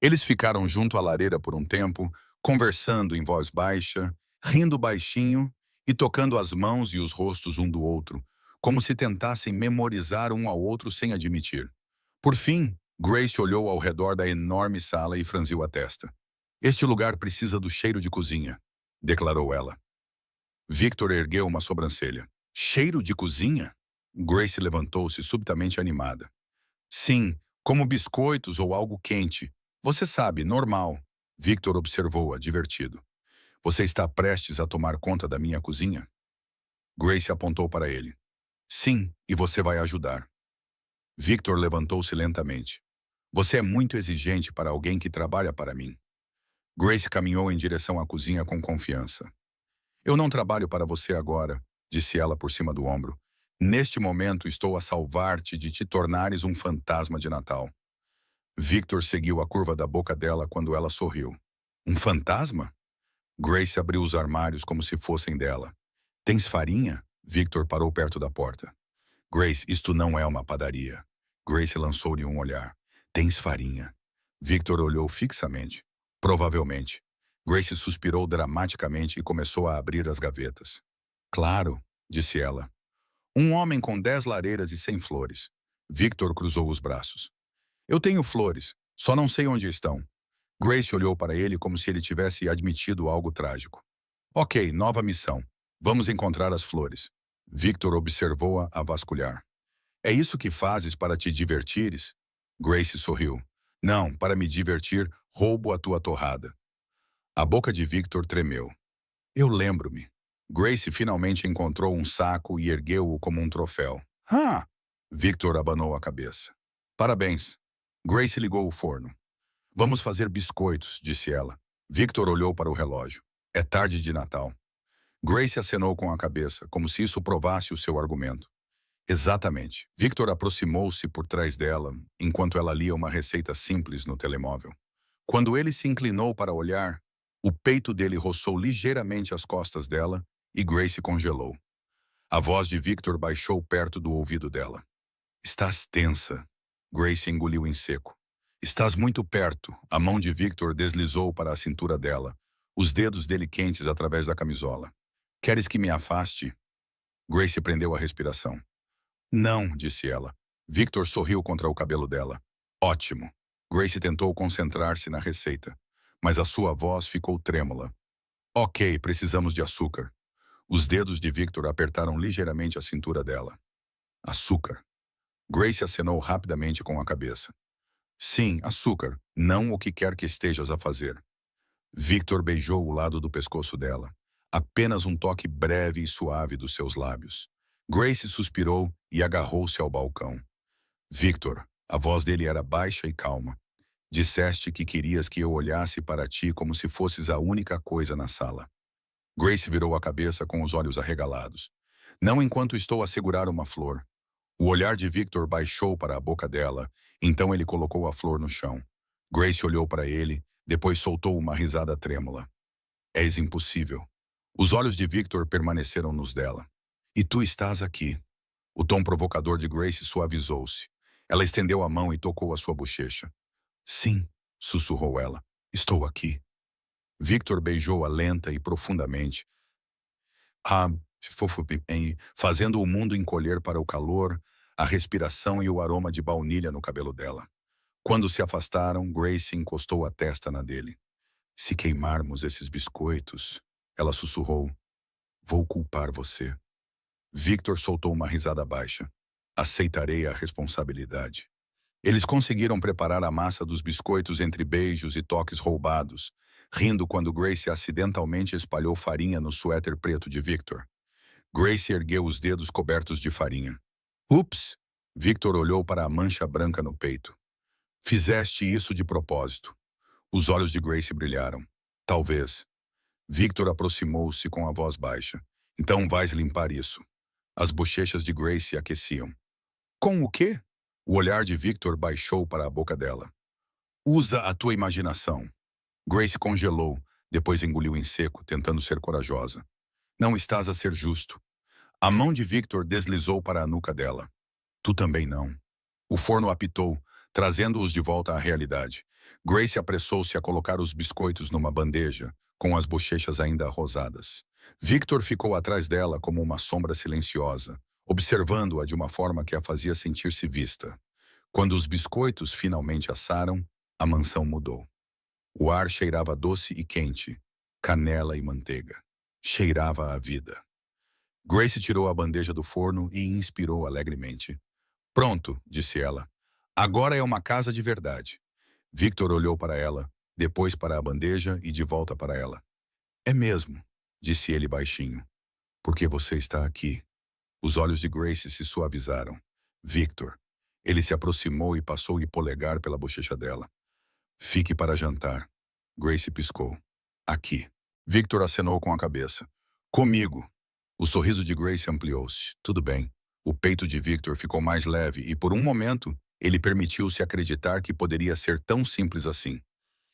Eles ficaram junto à lareira por um tempo, conversando em voz baixa, rindo baixinho e tocando as mãos e os rostos um do outro, como se tentassem memorizar um ao outro sem admitir. Por fim, Grace olhou ao redor da enorme sala e franziu a testa. "Este lugar precisa do cheiro de cozinha", declarou ela. Victor ergueu uma sobrancelha. "Cheiro de cozinha?" Grace levantou-se subitamente animada. "Sim, como biscoitos ou algo quente. Você sabe, normal." Victor observou-a, divertido. "Você está prestes a tomar conta da minha cozinha?" Grace apontou para ele. "Sim, e você vai ajudar." Victor levantou-se lentamente. "Você é muito exigente para alguém que trabalha para mim." Grace caminhou em direção à cozinha com confiança. "Eu não trabalho para você agora", disse ela por cima do ombro. "Neste momento estou a salvar-te de te tornares um fantasma de Natal." Victor seguiu a curva da boca dela quando ela sorriu. "Um fantasma?" Grace abriu os armários como se fossem dela. "Tens farinha?" Victor parou perto da porta. "Grace, isto não é uma padaria." Grace lançou-lhe um olhar. "Tens farinha?" Victor olhou fixamente. "Provavelmente." Grace suspirou dramaticamente e começou a abrir as gavetas. "Claro", disse ela. "Um homem com 10 lareiras e sem flores." Victor cruzou os braços. "Eu tenho flores, só não sei onde estão." Grace olhou para ele como se ele tivesse admitido algo trágico. "Ok, nova missão. Vamos encontrar as flores." Victor observou-a a vasculhar. "É isso que fazes para te divertires?" Grace sorriu. "Não, para me divertir, roubo a tua torrada." A boca de Victor tremeu. "Eu lembro-me." Grace finalmente encontrou um saco e ergueu-o como um troféu. "Ah!" Victor abanou a cabeça. "Parabéns." Grace ligou o forno. "Vamos fazer biscoitos", disse ela. Victor olhou para o relógio. "É tarde de Natal." Grace acenou com a cabeça, como se isso provasse o seu argumento. "Exatamente." Victor aproximou-se por trás dela, enquanto ela lia uma receita simples no telemóvel. Quando ele se inclinou para olhar, o peito dele roçou ligeiramente as costas dela e Grace congelou. A voz de Victor baixou perto do ouvido dela. "Estás tensa." Grace engoliu em seco. "Estás muito perto." A mão de Victor deslizou para a cintura dela, os dedos dele quentes através da camisola. "Queres que me afaste?" Grace prendeu a respiração. "Não", disse ela. Victor sorriu contra o cabelo dela. "Ótimo." Grace tentou concentrar-se na receita, mas a sua voz ficou trêmula. "Ok, precisamos de açúcar." Os dedos de Victor apertaram ligeiramente a cintura dela. "Açúcar." Grace acenou rapidamente com a cabeça. "Sim, açúcar, não o que quer que estejas a fazer." Victor beijou o lado do pescoço dela. Apenas um toque breve e suave dos seus lábios. Grace suspirou e agarrou-se ao balcão. "Victor." A voz dele era baixa e calma. Disseste que querias que eu olhasse para ti como se fosses a única coisa na sala. Grace virou a cabeça com os olhos arregalados. Não enquanto estou a segurar uma flor. O olhar de Victor baixou para a boca dela, então ele colocou a flor no chão. Grace olhou para ele, depois soltou uma risada trêmula. És impossível. Os olhos de Victor permaneceram nos dela. E tu estás aqui. O tom provocador de Grace suavizou-se. Ela estendeu a mão e tocou a sua bochecha. Sim, sussurrou ela. Estou aqui. Victor beijou-a lenta e profundamente. Ah, fazendo o mundo encolher para o calor, a respiração e o aroma de baunilha no cabelo dela. Quando se afastaram, Grace encostou a testa na dele. Se queimarmos esses biscoitos, ela sussurrou, vou culpar você. Victor soltou uma risada baixa. Aceitarei a responsabilidade. Eles conseguiram preparar a massa dos biscoitos entre beijos e toques roubados, rindo quando Grace acidentalmente espalhou farinha no suéter preto de Victor. Grace ergueu os dedos cobertos de farinha. Ups! Victor olhou para a mancha branca no peito. Fizeste isso de propósito. Os olhos de Grace brilharam. Talvez. Victor aproximou-se com a voz baixa. Então vais limpar isso. As bochechas de Grace aqueciam. Com o quê? O olhar de Victor baixou para a boca dela. Usa a tua imaginação. Grace congelou, depois engoliu em seco, tentando ser corajosa. Não estás a ser justo. A mão de Victor deslizou para a nuca dela. Tu também não. O forno apitou, trazendo-os de volta à realidade. Grace apressou-se a colocar os biscoitos numa bandeja, com as bochechas ainda rosadas. Victor ficou atrás dela como uma sombra silenciosa, observando-a de uma forma que a fazia sentir-se vista. Quando os biscoitos finalmente assaram, a mansão mudou. O ar cheirava doce e quente, canela e manteiga. Cheirava a vida. Grace tirou a bandeja do forno e inspirou alegremente. Pronto, disse ela. Agora é uma casa de verdade. Victor olhou para ela, depois para a bandeja e de volta para ela. É mesmo, disse ele baixinho. Porque você está aqui. Os olhos de Grace se suavizaram. Victor. Ele se aproximou e passou o polegar pela bochecha dela. Fique para jantar. Grace piscou. Aqui. Victor acenou com a cabeça. Comigo. O sorriso de Grace ampliou-se. Tudo bem. O peito de Victor ficou mais leve e, por um momento, ele permitiu-se acreditar que poderia ser tão simples assim.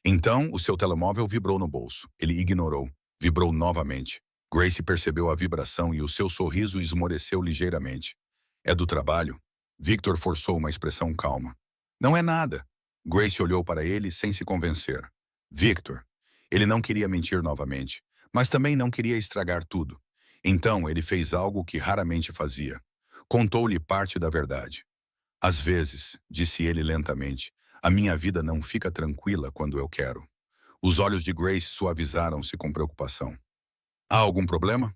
Então, o seu telemóvel vibrou no bolso. Ele ignorou. Vibrou novamente. Grace percebeu a vibração e o seu sorriso esmoreceu ligeiramente. É do trabalho? Victor forçou uma expressão calma. Não é nada. Grace olhou para ele sem se convencer. Victor. Ele não queria mentir novamente, mas também não queria estragar tudo. Então, ele fez algo que raramente fazia. Contou-lhe parte da verdade. Às vezes, disse ele lentamente, a minha vida não fica tranquila quando eu quero. Os olhos de Grace suavizaram-se com preocupação. Há algum problema?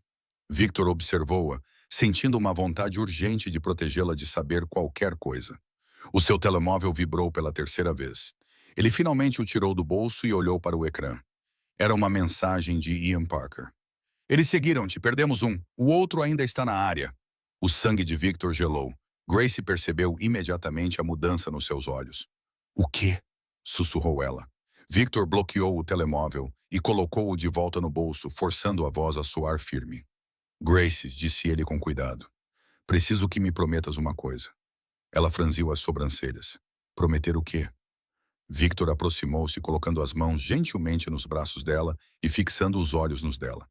Victor observou-a, sentindo uma vontade urgente de protegê-la de saber qualquer coisa. O seu telemóvel vibrou pela terceira vez. Ele finalmente o tirou do bolso e olhou para o ecrã. Era uma mensagem de Ian Parker. Eles seguiram-te, perdemos um. O outro ainda está na área. O sangue de Victor gelou. Grace percebeu imediatamente a mudança nos seus olhos. O quê? Sussurrou ela. Victor bloqueou o telemóvel e colocou-o de volta no bolso, forçando a voz a soar firme. Grace, disse ele com cuidado. Preciso que me prometas uma coisa. Ela franziu as sobrancelhas. Prometer o quê? Victor aproximou-se, colocando as mãos gentilmente nos braços dela e fixando os olhos nos dela.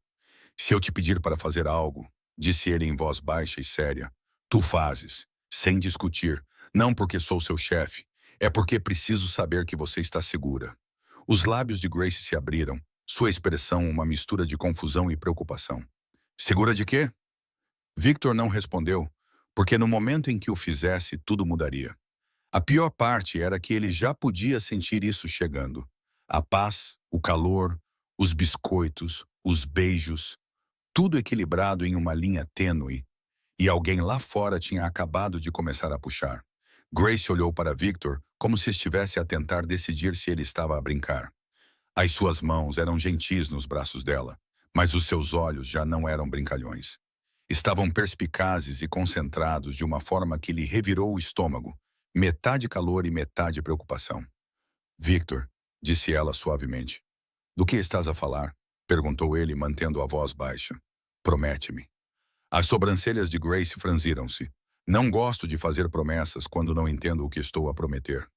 Se eu te pedir para fazer algo, disse ele em voz baixa e séria, tu fazes, sem discutir, não porque sou seu chefe, é porque preciso saber que você está segura. Os lábios de Grace se abriram, sua expressão uma mistura de confusão e preocupação. Segura de quê? Victor não respondeu, porque no momento em que o fizesse, tudo mudaria. A pior parte era que ele já podia sentir isso chegando. A paz, o calor, os biscoitos, os beijos, tudo equilibrado em uma linha tênue, e alguém lá fora tinha acabado de começar a puxar. Grace olhou para Victor como se estivesse a tentar decidir se ele estava a brincar. As suas mãos eram gentis nos braços dela, mas os seus olhos já não eram brincalhões. Estavam perspicazes e concentrados de uma forma que lhe revirou o estômago, metade calor e metade preocupação. Victor, disse ela suavemente. Do que estás a falar? Perguntou ele, mantendo a voz baixa. Promete-me. As sobrancelhas de Grace franziram-se. Não gosto de fazer promessas quando não entendo o que estou a prometer.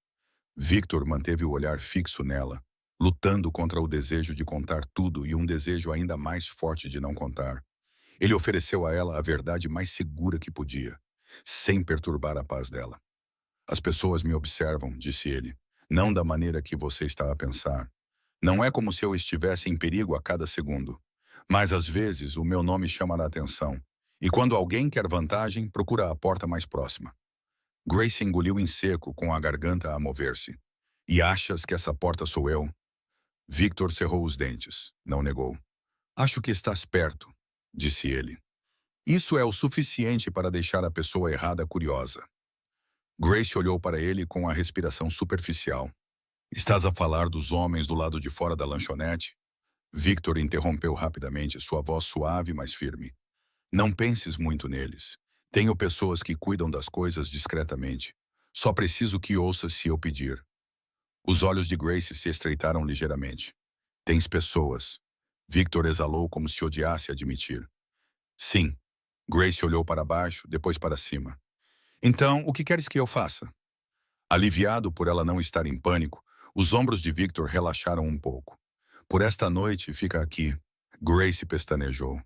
Victor manteve o olhar fixo nela, lutando contra o desejo de contar tudo e um desejo ainda mais forte de não contar. Ele ofereceu a ela a verdade mais segura que podia, sem perturbar a paz dela. As pessoas me observam, disse ele, não da maneira que você está a pensar. Não é como se eu estivesse em perigo a cada segundo. Mas às vezes o meu nome chama a atenção. E quando alguém quer vantagem, procura a porta mais próxima. Grace engoliu em seco, com a garganta a mover-se. E achas que essa porta sou eu? Victor cerrou os dentes. Não negou. Acho que estás perto, disse ele. Isso é o suficiente para deixar a pessoa errada curiosa. Grace olhou para ele com a respiração superficial. Estás a falar dos homens do lado de fora da lanchonete? Victor interrompeu rapidamente, sua voz suave, mas firme. Não penses muito neles. Tenho pessoas que cuidam das coisas discretamente. Só preciso que ouças se eu pedir. Os olhos de Grace se estreitaram ligeiramente. Tens pessoas. Victor exalou como se odiasse admitir. Sim. Grace olhou para baixo, depois para cima. Então, o que queres que eu faça? Aliviado por ela não estar em pânico, os ombros de Victor relaxaram um pouco. Por esta noite, fica aqui. Grace pestanejou.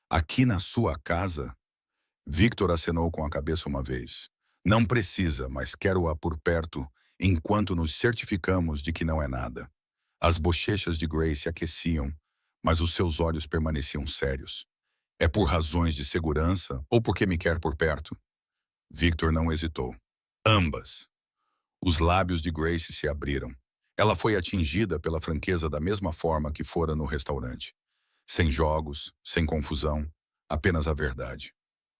Aqui na sua casa? Victor acenou com a cabeça uma vez. Não precisa, mas quero-a por perto, enquanto nos certificamos de que não é nada. As bochechas de Grace aqueciam, mas os seus olhos permaneciam sérios. É por razões de segurança ou porque me quer por perto? Victor não hesitou. Ambas. Os lábios de Grace se abriram. Ela foi atingida pela franqueza da mesma forma que fora no restaurante. Sem jogos, sem confusão, apenas a verdade.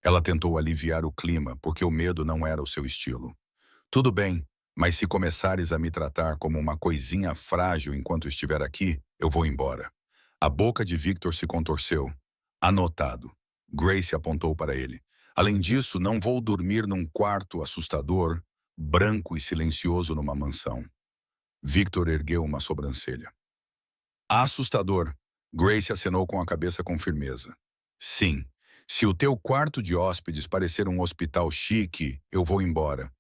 Ela tentou aliviar o clima, porque o medo não era o seu estilo. Tudo bem, mas se começares a me tratar como uma coisinha frágil enquanto estiver aqui, eu vou embora. A boca de Victor se contorceu. Anotado. Grace apontou para ele. Além disso, não vou dormir num quarto assustador, branco e silencioso numa mansão. Victor ergueu uma sobrancelha. Assustador. Grace acenou com a cabeça com firmeza. Sim. Se o teu quarto de hóspedes parecer um hospital chique, eu vou embora.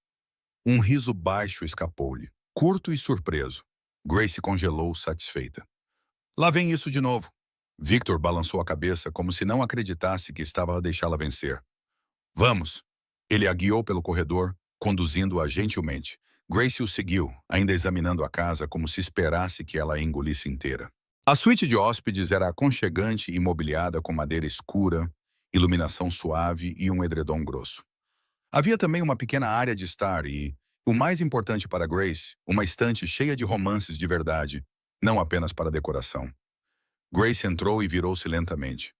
Um riso baixo escapou-lhe, curto e surpreso. Grace congelou, satisfeita. Lá vem isso de novo. Victor balançou a cabeça como se não acreditasse que estava a deixá-la vencer. Vamos. Ele a guiou pelo corredor, conduzindo-a gentilmente. Grace o seguiu, ainda examinando a casa como se esperasse que ela a engolisse inteira. A suíte de hóspedes era aconchegante e mobiliada com madeira escura, iluminação suave e um edredom grosso. Havia também uma pequena área de estar e, o mais importante para Grace, uma estante cheia de romances de verdade, não apenas para decoração. Grace entrou e virou-se lentamente.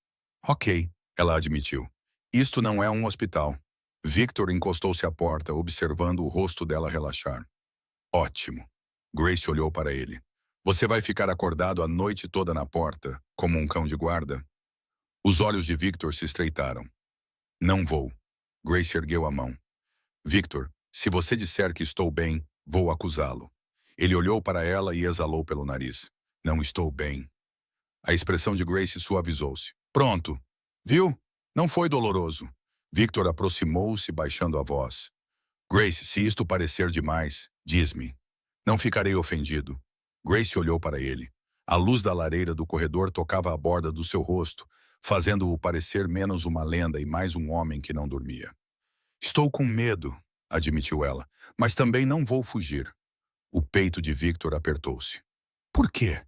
Ok, ela admitiu. Isto não é um hospital. Victor encostou-se à porta, observando o rosto dela relaxar. Ótimo. Grace olhou para ele. Você vai ficar acordado a noite toda na porta, como um cão de guarda? Os olhos de Victor se estreitaram. Não vou. Grace ergueu a mão. Victor, se você disser que estou bem, vou acusá-lo. Ele olhou para ela e exalou pelo nariz. Não estou bem. A expressão de Grace suavizou-se. Pronto. Viu? Não foi doloroso. Victor aproximou-se, baixando a voz. Grace, se isto parecer demais, diz-me. Não ficarei ofendido. Grace olhou para ele. A luz da lareira do corredor tocava a borda do seu rosto, fazendo-o parecer menos uma lenda e mais um homem que não dormia. Estou com medo, admitiu ela, mas também não vou fugir. O peito de Victor apertou-se. Por quê?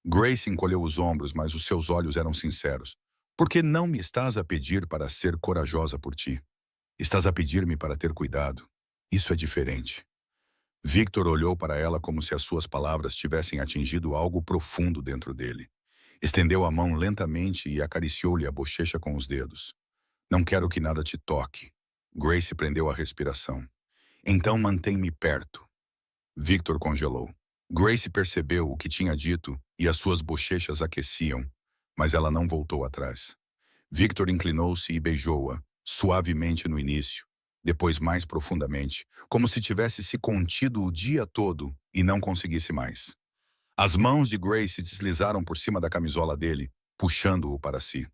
Grace encolheu os ombros, mas os seus olhos eram sinceros. Porque não me estás a pedir para ser corajosa por ti. Estás a pedir-me para ter cuidado. Isso é diferente. Victor olhou para ela como se as suas palavras tivessem atingido algo profundo dentro dele. Estendeu a mão lentamente e acariciou-lhe a bochecha com os dedos. Não quero que nada te toque. Grace prendeu a respiração. Então mantém-me perto. Victor congelou. Grace percebeu o que tinha dito e as suas bochechas aqueciam, mas ela não voltou atrás. Victor inclinou-se e beijou-a, suavemente no início, depois mais profundamente, como se tivesse se contido o dia todo e não conseguisse mais. As mãos de Grace deslizaram por cima da camisola dele, puxando-o para si.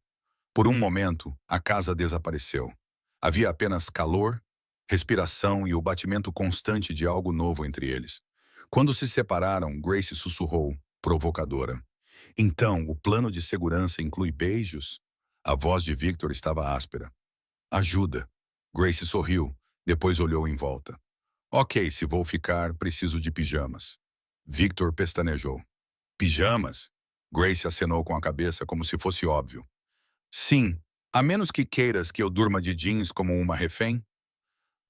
Por um momento, a casa desapareceu. Havia apenas calor, respiração e o batimento constante de algo novo entre eles. Quando se separaram, Grace sussurrou, provocadora. Então, o plano de segurança inclui beijos? A voz de Victor estava áspera. Ajuda. Grace sorriu, depois olhou em volta. Ok, se vou ficar, preciso de pijamas. Victor pestanejou. Pijamas? Grace acenou com a cabeça como se fosse óbvio. Sim, a menos que queiras que eu durma de jeans como uma refém?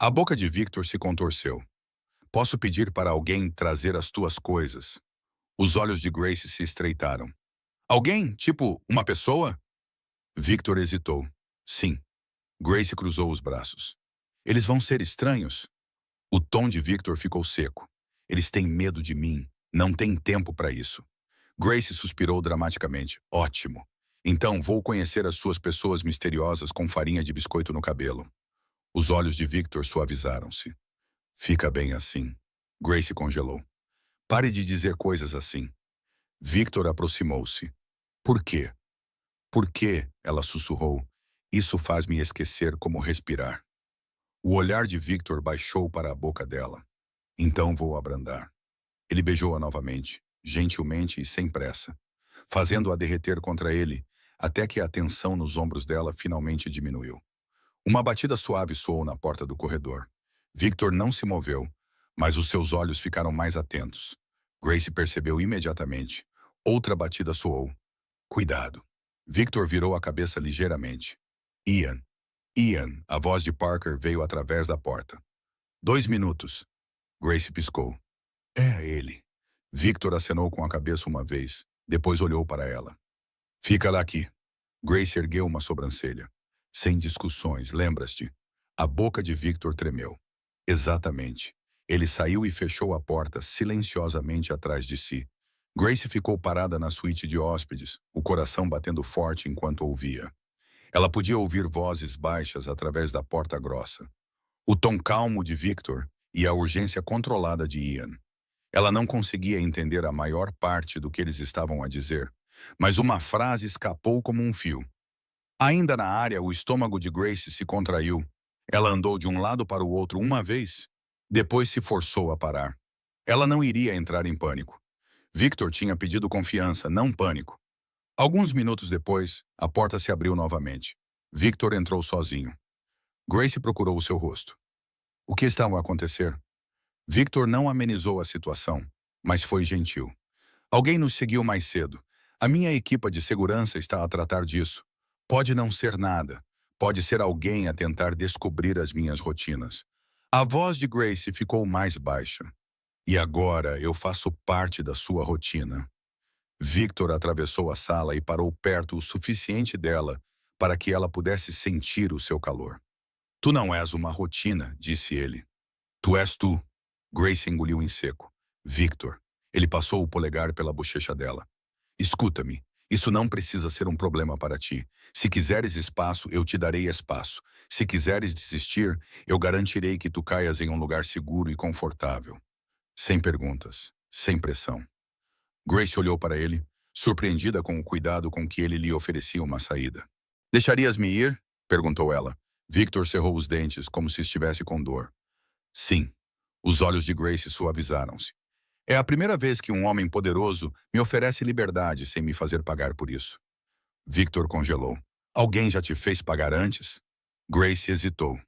A boca de Victor se contorceu. Posso pedir para alguém trazer as tuas coisas? Os olhos de Grace se estreitaram. Alguém? Tipo, uma pessoa? Victor hesitou. Sim. Grace cruzou os braços. Eles vão ser estranhos? O tom de Victor ficou seco. Eles têm medo de mim. Não tem tempo para isso. Grace suspirou dramaticamente. Ótimo. Então vou conhecer as suas pessoas misteriosas com farinha de biscoito no cabelo. Os olhos de Victor suavizaram-se. Fica bem assim. Grace congelou. Pare de dizer coisas assim. Victor aproximou-se. Por quê? Por quê? Ela sussurrou. Isso faz-me esquecer como respirar. O olhar de Victor baixou para a boca dela. Então vou abrandar. Ele beijou-a novamente, gentilmente e sem pressa, fazendo-a derreter contra ele, até que a tensão nos ombros dela finalmente diminuiu. Uma batida suave soou na porta do corredor. Victor não se moveu, mas os seus olhos ficaram mais atentos. Grace percebeu imediatamente. Outra batida soou. Cuidado. Victor virou a cabeça ligeiramente. Ian. Ian, a voz de Parker veio através da porta. 2 minutos. Grace piscou. É ele. Victor acenou com a cabeça uma vez, depois olhou para ela. Fica lá aqui. Grace ergueu uma sobrancelha. Sem discussões, lembras-te? A boca de Victor tremeu. Exatamente. Ele saiu e fechou a porta silenciosamente atrás de si. Grace ficou parada na suíte de hóspedes, o coração batendo forte enquanto ouvia. Ela podia ouvir vozes baixas através da porta grossa. O tom calmo de Victor e a urgência controlada de Ian. Ela não conseguia entender a maior parte do que eles estavam a dizer, mas uma frase escapou como um fio. Ainda na área, o estômago de Grace se contraiu. Ela andou de um lado para o outro uma vez, depois se forçou a parar. Ela não iria entrar em pânico. Victor tinha pedido confiança, não pânico. Alguns minutos depois, a porta se abriu novamente. Victor entrou sozinho. Grace procurou o seu rosto. O que estava a acontecer? Victor não amenizou a situação, mas foi gentil. Alguém nos seguiu mais cedo. A minha equipa de segurança está a tratar disso. Pode não ser nada. Pode ser alguém a tentar descobrir as minhas rotinas. A voz de Grace ficou mais baixa. E agora eu faço parte da sua rotina. Victor atravessou a sala e parou perto o suficiente dela para que ela pudesse sentir o seu calor. Tu não és uma rotina, disse ele. Tu és tu. Grace engoliu em seco. Victor. Ele passou o polegar pela bochecha dela. Escuta-me. Isso não precisa ser um problema para ti. Se quiseres espaço, eu te darei espaço. Se quiseres desistir, eu garantirei que tu caias em um lugar seguro e confortável. Sem perguntas, sem pressão. Grace olhou para ele, surpreendida com o cuidado com que ele lhe oferecia uma saída. Deixarias-me ir? Perguntou ela. Victor cerrou os dentes, como se estivesse com dor. Sim. Os olhos de Grace suavizaram-se. É a primeira vez que um homem poderoso me oferece liberdade sem me fazer pagar por isso. Victor congelou. Alguém já te fez pagar antes? Grace hesitou.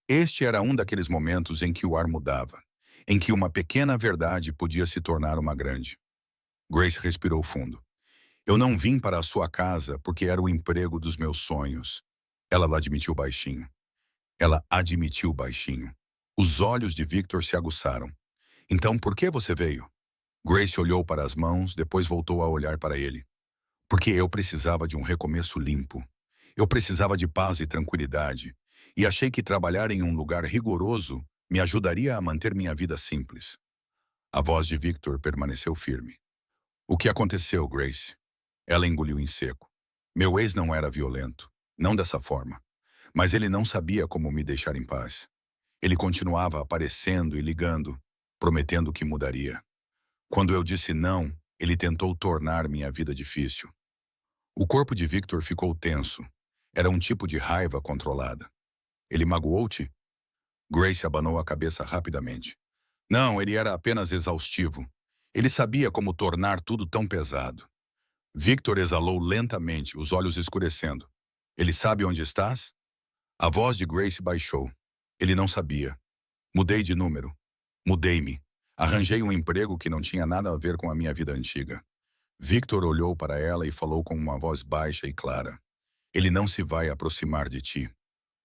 Este era um daqueles momentos em que o ar mudava, em que uma pequena verdade podia se tornar uma grande. Grace respirou fundo. Eu não vim para a sua casa porque era o emprego dos meus sonhos. Ela admitiu baixinho. Ela admitiu baixinho. Os olhos de Victor se aguçaram. Então, por que você veio? Grace olhou para as mãos, depois voltou a olhar para ele. Porque eu precisava de um recomeço limpo. Eu precisava de paz e tranquilidade. E achei que trabalhar em um lugar rigoroso me ajudaria a manter minha vida simples. A voz de Victor permaneceu firme. O que aconteceu, Grace? Ela engoliu em seco. Meu ex não era violento. Não dessa forma. Mas ele não sabia como me deixar em paz. Ele continuava aparecendo e ligando, prometendo que mudaria. Quando eu disse não, ele tentou tornar minha vida difícil. O corpo de Victor ficou tenso. Era um tipo de raiva controlada. Ele magoou-te? Grace abanou a cabeça rapidamente. Não, ele era apenas exaustivo. Ele sabia como tornar tudo tão pesado. Victor exalou lentamente, os olhos escurecendo. Ele sabe onde estás? A voz de Grace baixou. Ele não sabia. Mudei de número. Mudei-me. Arranjei um emprego que não tinha nada a ver com a minha vida antiga. Victor olhou para ela e falou com uma voz baixa e clara. Ele não se vai aproximar de ti.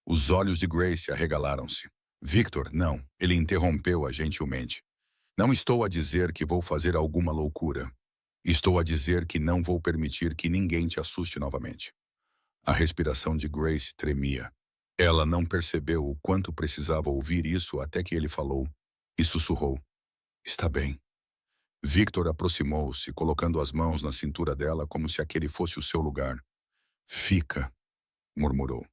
Os olhos de Grace arregalaram-se. Victor, não. Ele interrompeu-a gentilmente. Não estou a dizer que vou fazer alguma loucura. Estou a dizer que não vou permitir que ninguém te assuste novamente. A respiração de Grace tremia. Ela não percebeu o quanto precisava ouvir isso até que ele falou e sussurrou. Está bem. Victor aproximou-se, colocando as mãos na cintura dela como se aquele fosse o seu lugar. Fica, murmurou.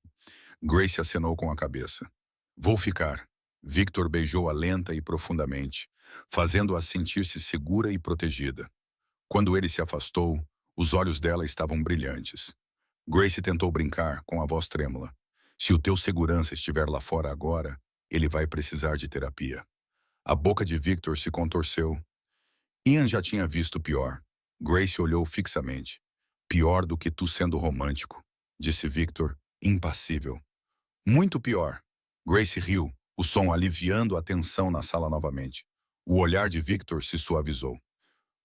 Grace acenou com a cabeça. Vou ficar. Victor beijou-a lenta e profundamente, fazendo-a sentir-se segura e protegida. Quando ele se afastou, os olhos dela estavam brilhantes. Grace tentou brincar, com a voz trêmula. Se o teu segurança estiver lá fora agora, ele vai precisar de terapia. A boca de Victor se contorceu. Ian já tinha visto pior. Grace olhou fixamente. Pior do que tu sendo romântico, disse Victor, impassível. Muito pior. Grace riu, o som aliviando a tensão na sala novamente. O olhar de Victor se suavizou.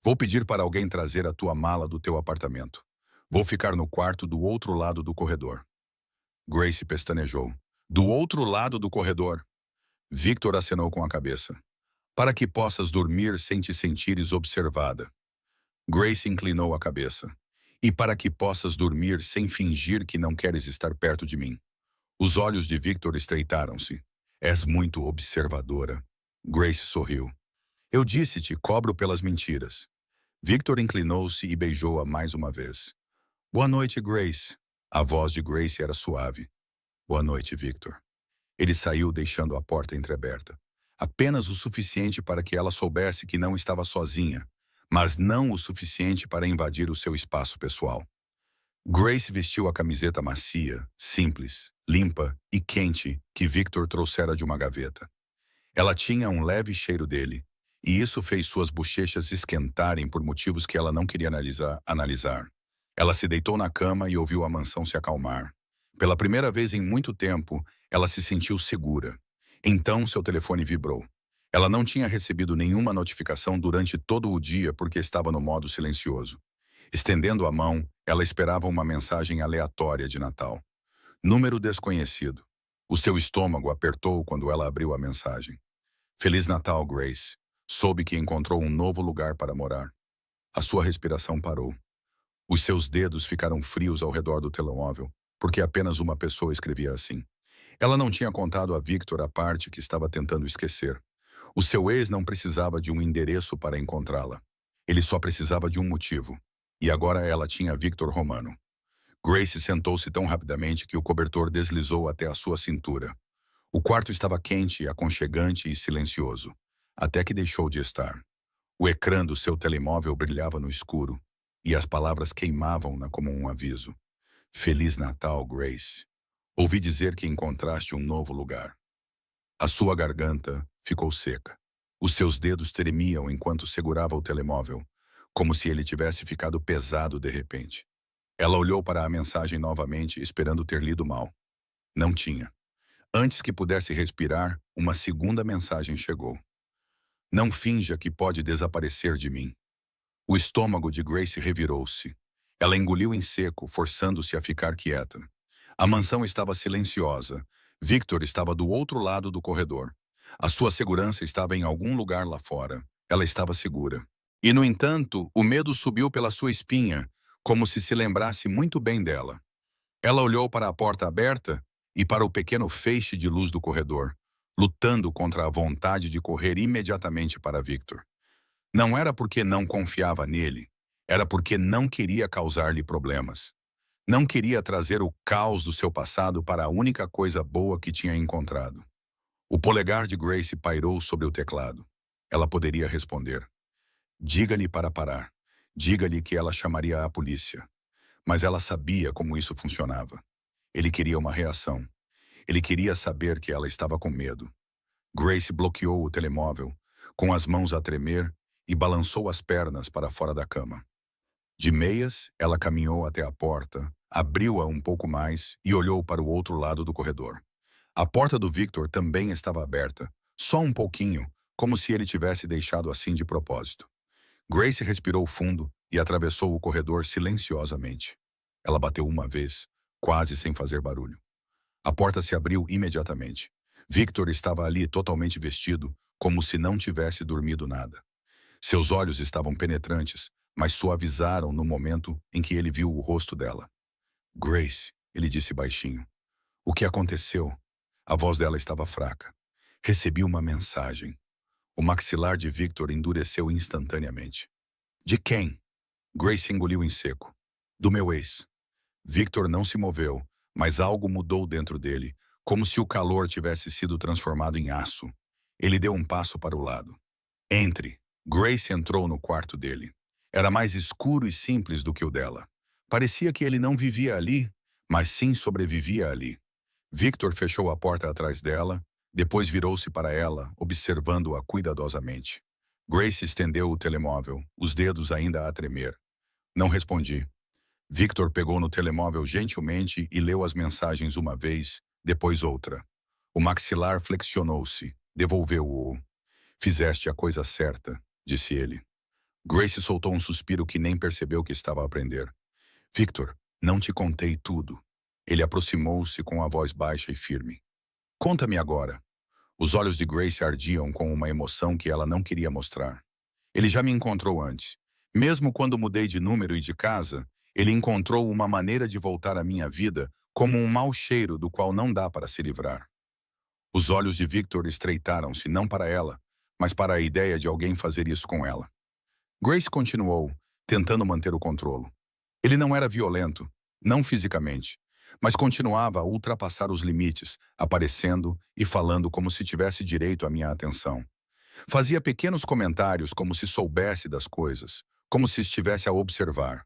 Vou pedir para alguém trazer a tua mala do teu apartamento. Vou ficar no quarto do outro lado do corredor. Grace pestanejou. Do outro lado do corredor. Victor acenou com a cabeça. Para que possas dormir sem te sentires observada. Grace inclinou a cabeça. E para que possas dormir sem fingir que não queres estar perto de mim. Os olhos de Victor estreitaram-se. És muito observadora. Grace sorriu. Eu disse-te, cobro pelas mentiras. Victor inclinou-se e beijou-a mais uma vez. Boa noite, Grace. A voz de Grace era suave. Boa noite, Victor. Ele saiu deixando a porta entreaberta. Apenas o suficiente para que ela soubesse que não estava sozinha, mas não o suficiente para invadir o seu espaço pessoal. Grace vestiu a camiseta macia, simples, limpa e quente que Victor trouxera de uma gaveta. Ela tinha um leve cheiro dele, e isso fez suas bochechas esquentarem por motivos que ela não queria analisar. Ela se deitou na cama e ouviu a mansão se acalmar. Pela primeira vez em muito tempo, ela se sentiu segura. Então seu telefone vibrou. Ela não tinha recebido nenhuma notificação durante todo o dia porque estava no modo silencioso. Estendendo a mão, ela esperava uma mensagem aleatória de Natal. Número desconhecido. O seu estômago apertou quando ela abriu a mensagem. Feliz Natal, Grace. Soube que encontrou um novo lugar para morar. A sua respiração parou. Os seus dedos ficaram frios ao redor do telemóvel, porque apenas uma pessoa escrevia assim. Ela não tinha contado a Victor a parte que estava tentando esquecer. O seu ex não precisava de um endereço para encontrá-la. Ele só precisava de um motivo. E agora ela tinha Victor Romano. Grace sentou-se tão rapidamente que o cobertor deslizou até a sua cintura. O quarto estava quente, aconchegante e silencioso, até que deixou de estar. O ecrã do seu telemóvel brilhava no escuro, e as palavras queimavam-na como um aviso. Feliz Natal, Grace. Ouvi dizer que encontraste um novo lugar. A sua garganta ficou seca. Os seus dedos tremiam enquanto segurava o telemóvel, como se ele tivesse ficado pesado de repente. Ela olhou para a mensagem novamente, esperando ter lido mal. Não tinha. Antes que pudesse respirar, uma segunda mensagem chegou. Não finja que pode desaparecer de mim. O estômago de Grace revirou-se. Ela engoliu em seco, forçando-se a ficar quieta. A mansão estava silenciosa. Victor estava do outro lado do corredor. A sua segurança estava em algum lugar lá fora. Ela estava segura. E, no entanto, o medo subiu pela sua espinha, como se lembrasse muito bem dela. Ela olhou para a porta aberta e para o pequeno feixe de luz do corredor, lutando contra a vontade de correr imediatamente para Victor. Não era porque não confiava nele, era porque não queria causar-lhe problemas. Não queria trazer o caos do seu passado para a única coisa boa que tinha encontrado. O polegar de Grace pairou sobre o teclado. Ela poderia responder. Diga-lhe para parar. Diga-lhe que ela chamaria a polícia. Mas ela sabia como isso funcionava. Ele queria uma reação. Ele queria saber que ela estava com medo. Grace bloqueou o telemóvel, com as mãos a tremer, e balançou as pernas para fora da cama. De meias, ela caminhou até a porta, abriu-a um pouco mais e olhou para o outro lado do corredor. A porta do Victor também estava aberta, só um pouquinho, como se ele tivesse deixado assim de propósito. Grace respirou fundo e atravessou o corredor silenciosamente. Ela bateu uma vez, quase sem fazer barulho. A porta se abriu imediatamente. Victor estava ali totalmente vestido, como se não tivesse dormido nada. Seus olhos estavam penetrantes, mas suavizaram no momento em que ele viu o rosto dela. Grace, ele disse baixinho. O que aconteceu? A voz dela estava fraca. Recebi uma mensagem. O maxilar de Victor endureceu instantaneamente. De quem? Grace engoliu em seco. Do meu ex. Victor não se moveu, mas algo mudou dentro dele, como se o calor tivesse sido transformado em aço. Ele deu um passo para o lado. Entre. Grace entrou no quarto dele. Era mais escuro e simples do que o dela. Parecia que ele não vivia ali, mas sim sobrevivia ali. Victor fechou a porta atrás dela, depois virou-se para ela, observando-a cuidadosamente. Grace estendeu o telemóvel, os dedos ainda a tremer. Não respondi. Victor pegou no telemóvel gentilmente e leu as mensagens uma vez, depois outra. O maxilar flexionou-se, devolveu-o. Fizeste a coisa certa, disse ele. Grace soltou um suspiro que nem percebeu que estava a aprender. Victor, não te contei tudo. Ele aproximou-se com a voz baixa e firme. Conta-me agora. Os olhos de Grace ardiam com uma emoção que ela não queria mostrar. Ele já me encontrou antes. Mesmo quando mudei de número e de casa, ele encontrou uma maneira de voltar à minha vida como um mau cheiro do qual não dá para se livrar. Os olhos de Victor estreitaram-se não para ela, mas para a ideia de alguém fazer isso com ela. Grace continuou, tentando manter o controle. Ele não era violento, não fisicamente, mas continuava a ultrapassar os limites, aparecendo e falando como se tivesse direito à minha atenção. Fazia pequenos comentários como se soubesse das coisas, como se estivesse a observar.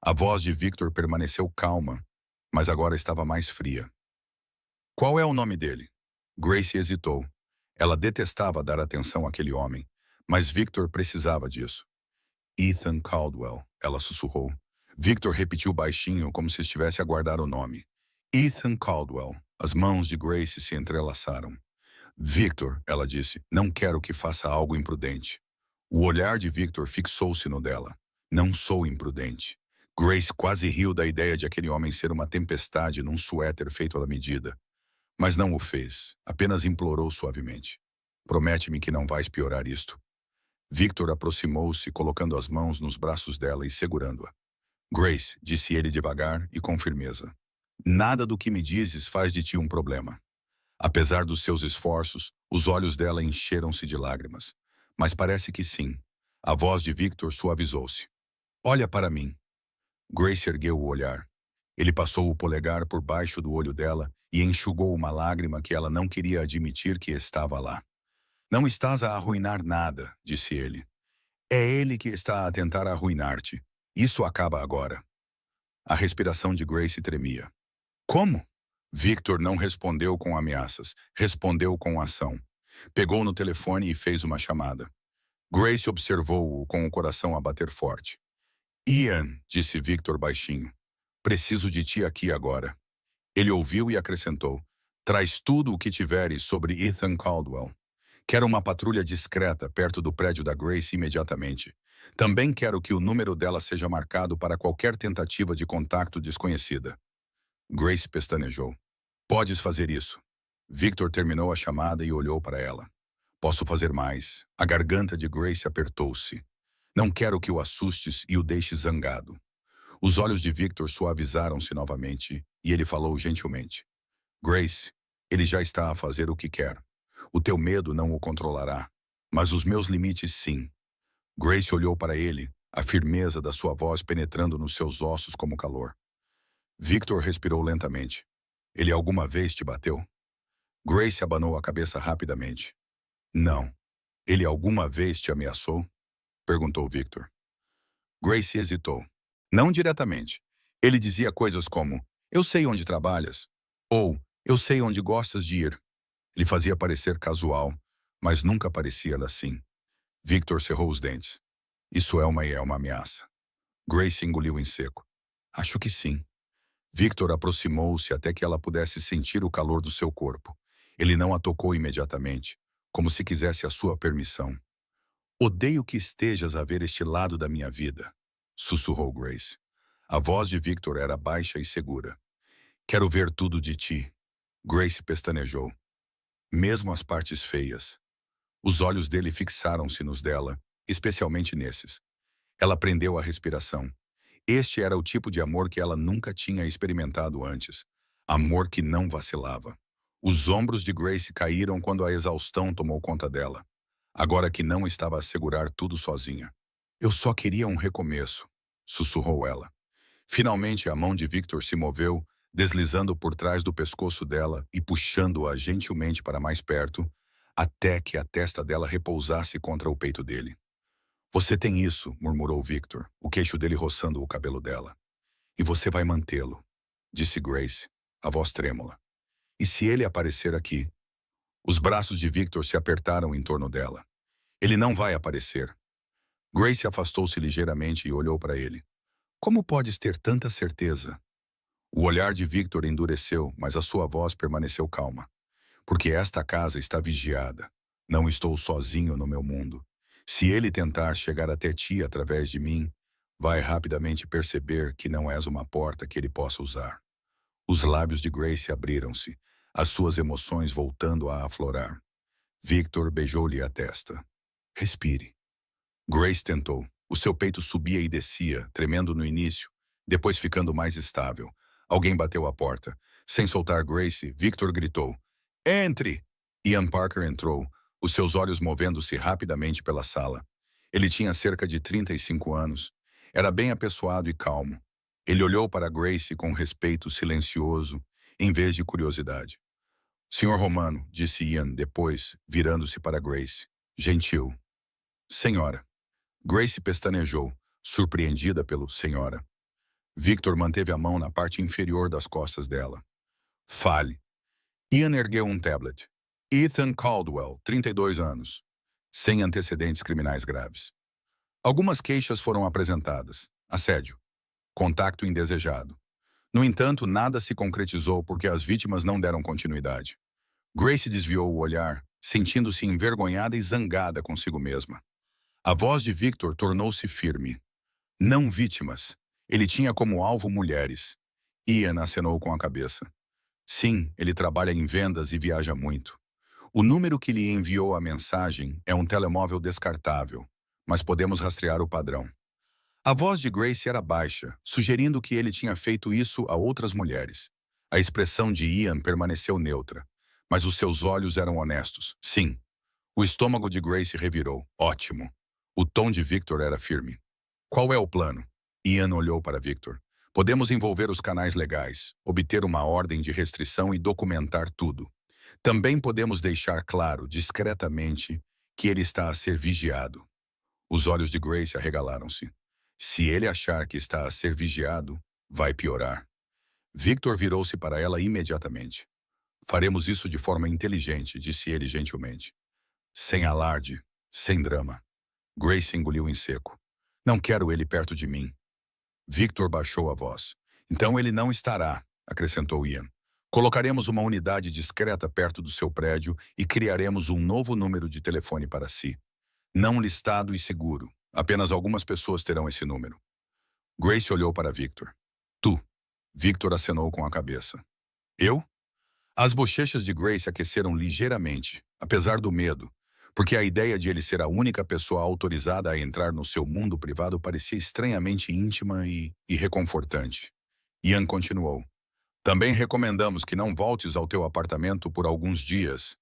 A voz de Victor permaneceu calma, mas agora estava mais fria. Qual é o nome dele? Grace hesitou. Ela detestava dar atenção àquele homem, mas Victor precisava disso. Ethan Caldwell, ela sussurrou. Victor repetiu baixinho, como se estivesse a guardar o nome. Ethan Caldwell. As mãos de Grace se entrelaçaram. Victor, ela disse, não quero que faça algo imprudente. O olhar de Victor fixou-se no dela. Não sou imprudente. Grace quase riu da ideia de aquele homem ser uma tempestade num suéter feito à medida. Mas não o fez, apenas implorou suavemente. Promete-me que não vais piorar isto. Victor aproximou-se, colocando as mãos nos braços dela e segurando-a. Grace, disse ele devagar e com firmeza. Nada do que me dizes faz de ti um problema. Apesar dos seus esforços, os olhos dela encheram-se de lágrimas. Mas parece que sim. A voz de Victor suavizou-se. Olha para mim. Grace ergueu o olhar. Ele passou o polegar por baixo do olho dela e enxugou uma lágrima que ela não queria admitir que estava lá. Não estás a arruinar nada, disse ele. É ele que está a tentar arruinar-te. Isso acaba agora. A respiração de Grace tremia. Como? Victor não respondeu com ameaças, respondeu com ação. Pegou no telefone e fez uma chamada. Grace observou-o com o coração a bater forte. Ian, disse Victor baixinho. Preciso de ti aqui agora. Ele ouviu e acrescentou. Traz tudo o que tiveres sobre Ethan Caldwell. Quero uma patrulha discreta perto do prédio da Grace imediatamente. Também quero que o número dela seja marcado para qualquer tentativa de contato desconhecida. Grace pestanejou. Podes fazer isso. Victor terminou a chamada e olhou para ela. Posso fazer mais. A garganta de Grace apertou-se. Não quero que o assustes e o deixes zangado. Os olhos de Victor suavizaram-se novamente e ele falou gentilmente. Grace, ele já está a fazer o que quer. O teu medo não o controlará, mas os meus limites sim. Grace olhou para ele, a firmeza da sua voz penetrando nos seus ossos como calor. Victor respirou lentamente. Ele alguma vez te bateu? Grace abanou a cabeça rapidamente. Não. Ele alguma vez te ameaçou? Perguntou Victor. Grace hesitou. Não diretamente. Ele dizia coisas como, eu sei onde trabalhas, ou eu sei onde gostas de ir. Ele fazia parecer casual, mas nunca parecia assim. Victor cerrou os dentes. Isso é uma ameaça. Grace engoliu em seco. Acho que sim. Victor aproximou-se até que ela pudesse sentir o calor do seu corpo. Ele não a tocou imediatamente, como se quisesse a sua permissão. Odeio que estejas a ver este lado da minha vida, sussurrou Grace. A voz de Victor era baixa e segura. Quero ver tudo de ti. Grace pestanejou. Mesmo as partes feias. Os olhos dele fixaram-se nos dela, especialmente nesses. Ela prendeu a respiração. Este era o tipo de amor que ela nunca tinha experimentado antes. Amor que não vacilava. Os ombros de Grace caíram quando a exaustão tomou conta dela. Agora que não estava a segurar tudo sozinha. Eu só queria um recomeço, sussurrou ela. Finalmente a mão de Victor se moveu, deslizando por trás do pescoço dela e puxando-a gentilmente para mais perto, até que a testa dela repousasse contra o peito dele. Você tem isso, murmurou Victor, o queixo dele roçando o cabelo dela. E você vai mantê-lo, disse Grace, a voz trêmula. E se ele aparecer aqui? Os braços de Victor se apertaram em torno dela. Ele não vai aparecer. Grace afastou-se ligeiramente e olhou para ele. Como podes ter tanta certeza? O olhar de Victor endureceu, mas a sua voz permaneceu calma. Porque esta casa está vigiada. Não estou sozinho no meu mundo. Se ele tentar chegar até ti através de mim, vai rapidamente perceber que não és uma porta que ele possa usar. Os lábios de Grace abriram-se, as suas emoções voltando a aflorar. Victor beijou-lhe a testa. Respire. Grace tentou. O seu peito subia e descia, tremendo no início, depois ficando mais estável. Alguém bateu à porta. Sem soltar Grace, Victor gritou. Entre! Ian Parker entrou, os seus olhos movendo-se rapidamente pela sala. Ele tinha cerca de 35 anos. Era bem apessoado e calmo. Ele olhou para Grace com respeito silencioso, em vez de curiosidade. Senhor Romano, disse Ian depois, virando-se para Grace. Gentil. Senhora. Grace pestanejou, surpreendida pelo senhora. Victor manteve a mão na parte inferior das costas dela. Fale. Ian ergueu um tablet. Ethan Caldwell, 32 anos. Sem antecedentes criminais graves. Algumas queixas foram apresentadas. Assédio. Contacto indesejado. No entanto, nada se concretizou porque as vítimas não deram continuidade. Grace desviou o olhar, sentindo-se envergonhada e zangada consigo mesma. A voz de Victor tornou-se firme. Não vítimas. Ele tinha como alvo mulheres. Ian acenou com a cabeça. Sim, ele trabalha em vendas e viaja muito. O número que lhe enviou a mensagem é um telemóvel descartável, mas podemos rastrear o padrão. A voz de Grace era baixa, sugerindo que ele tinha feito isso a outras mulheres. A expressão de Ian permaneceu neutra, mas os seus olhos eram honestos. Sim. O estômago de Grace revirou. Ótimo. O tom de Victor era firme. Qual é o plano? Ian olhou para Victor. Podemos envolver os canais legais, obter uma ordem de restrição e documentar tudo. Também podemos deixar claro, discretamente, que ele está a ser vigiado. Os olhos de Grace arregalaram-se. Se ele achar que está a ser vigiado, vai piorar. Victor virou-se para ela imediatamente. Faremos isso de forma inteligente, disse ele gentilmente. Sem alarde, sem drama. Grace engoliu em seco. Não quero ele perto de mim. Victor baixou a voz. Então ele não estará, acrescentou Ian. Colocaremos uma unidade discreta perto do seu prédio e criaremos um novo número de telefone para si. Não listado e seguro. Apenas algumas pessoas terão esse número. Grace olhou para Victor. Tu. Victor acenou com a cabeça. Eu? As bochechas de Grace aqueceram ligeiramente, apesar do medo, porque a ideia de ele ser a única pessoa autorizada a entrar no seu mundo privado parecia estranhamente íntima e reconfortante. Ian continuou. Também recomendamos que não voltes ao teu apartamento por alguns dias.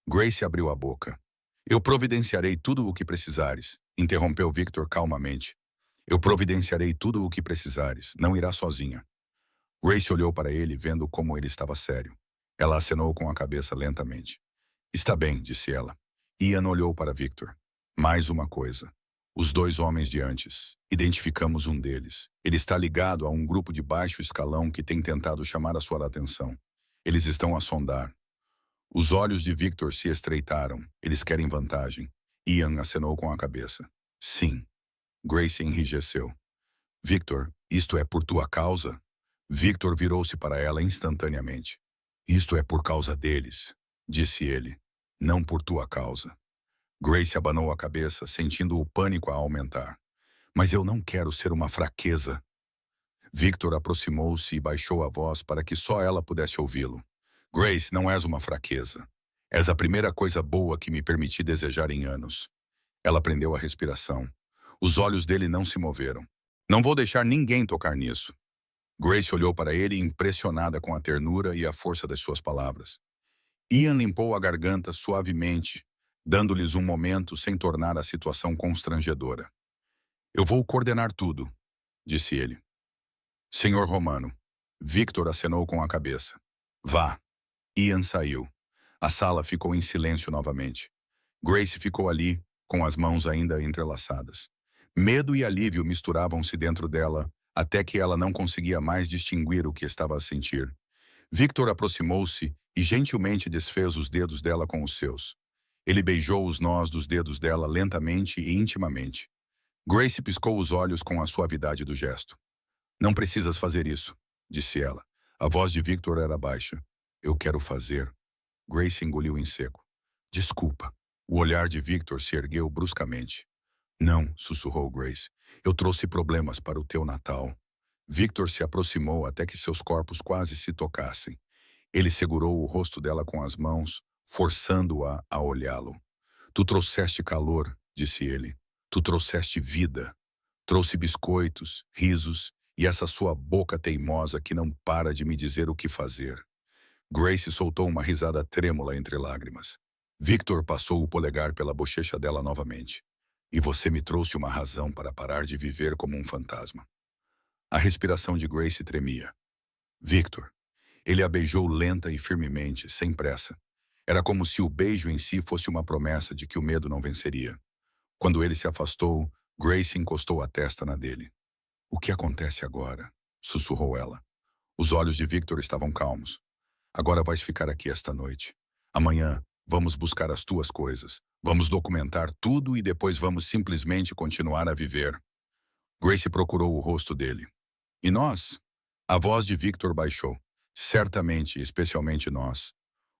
Grace abriu a boca. Eu providenciarei tudo o que precisares, interrompeu Victor calmamente. Eu providenciarei tudo o que precisares, não irá sozinha. Grace olhou para ele, vendo como ele estava sério. Ela acenou com a cabeça lentamente. Está bem, disse ela. Ian olhou para Victor. Mais uma coisa. Os dois homens de antes. Identificamos um deles. Ele está ligado a um grupo de baixo escalão que tem tentado chamar a sua atenção. Eles estão a sondar. Os olhos de Victor se estreitaram. Eles querem vantagem. Ian acenou com a cabeça. Sim. Grace enrijeceu. Victor, isto é por tua causa? Victor virou-se para ela instantaneamente. Isto é por causa deles, disse ele. Não por tua causa. Grace abanou a cabeça, sentindo o pânico a aumentar. Mas eu não quero ser uma fraqueza. Victor aproximou-se e baixou a voz para que só ela pudesse ouvi-lo. Grace, não és uma fraqueza. És a primeira coisa boa que me permiti desejar em anos. Ela prendeu a respiração. Os olhos dele não se moveram. Não vou deixar ninguém tocar nisso. Grace olhou para ele impressionada com a ternura e a força das suas palavras. Ian limpou a garganta suavemente, dando-lhes um momento sem tornar a situação constrangedora. Eu vou coordenar tudo, disse ele. Senhor Romano. Victor acenou com a cabeça. Vá. Ian saiu. A sala ficou em silêncio novamente. Grace ficou ali, com as mãos ainda entrelaçadas. Medo e alívio misturavam-se dentro dela, até que ela não conseguia mais distinguir o que estava a sentir. Victor aproximou-se e gentilmente desfez os dedos dela com os seus. Ele beijou os nós dos dedos dela lentamente e intimamente. Grace piscou os olhos com a suavidade do gesto. Não precisas fazer isso, disse ela. A voz de Victor era baixa. Eu quero fazer. Grace engoliu em seco. Desculpa. O olhar de Victor se ergueu bruscamente. Não, sussurrou Grace. Eu trouxe problemas para o teu Natal. Victor se aproximou até que seus corpos quase se tocassem. Ele segurou o rosto dela com as mãos, forçando-a a olhá-lo. Tu trouxeste calor, disse ele. Tu trouxeste vida. Trouxe biscoitos, risos e essa sua boca teimosa que não para de me dizer o que fazer. Grace soltou uma risada trêmula entre lágrimas. Victor passou o polegar pela bochecha dela novamente. E você me trouxe uma razão para parar de viver como um fantasma. A respiração de Grace tremia. Victor. Ele a beijou lenta e firmemente, sem pressa. Era como se o beijo em si fosse uma promessa de que o medo não venceria. Quando ele se afastou, Grace encostou a testa na dele. O que acontece agora? Sussurrou ela. Os olhos de Victor estavam calmos. Agora vais ficar aqui esta noite. Amanhã, vamos buscar as tuas coisas. Vamos documentar tudo e depois vamos simplesmente continuar a viver. Grace procurou o rosto dele. E nós? A voz de Victor baixou. Certamente, especialmente nós.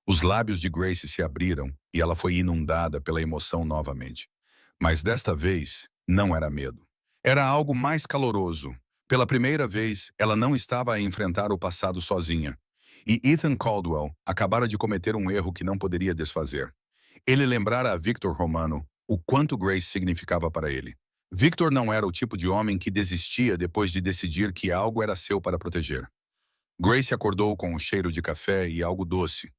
Os lábios de Grace se abriram e ela foi inundada pela emoção novamente. Mas desta vez, não era medo. Era algo mais caloroso. Pela primeira vez, ela não estava a enfrentar o passado sozinha. E Ethan Caldwell acabara de cometer um erro que não poderia desfazer. Ele lembrara a Victor Romano o quanto Grace significava para ele. Victor não era o tipo de homem que desistia depois de decidir que algo era seu para proteger. Grace acordou com um cheiro de café e algo doce.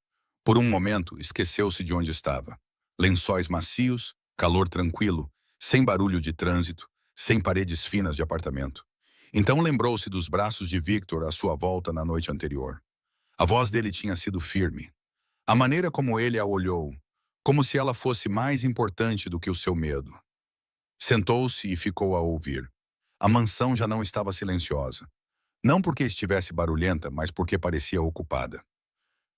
Por um momento, esqueceu-se de onde estava. Lençóis macios, calor tranquilo, sem barulho de trânsito, sem paredes finas de apartamento. Então lembrou-se dos braços de Victor à sua volta na noite anterior. A voz dele tinha sido firme. A maneira como ele a olhou, como se ela fosse mais importante do que o seu medo. Sentou-se e ficou a ouvir. A mansão já não estava silenciosa. Não porque estivesse barulhenta, mas porque parecia ocupada.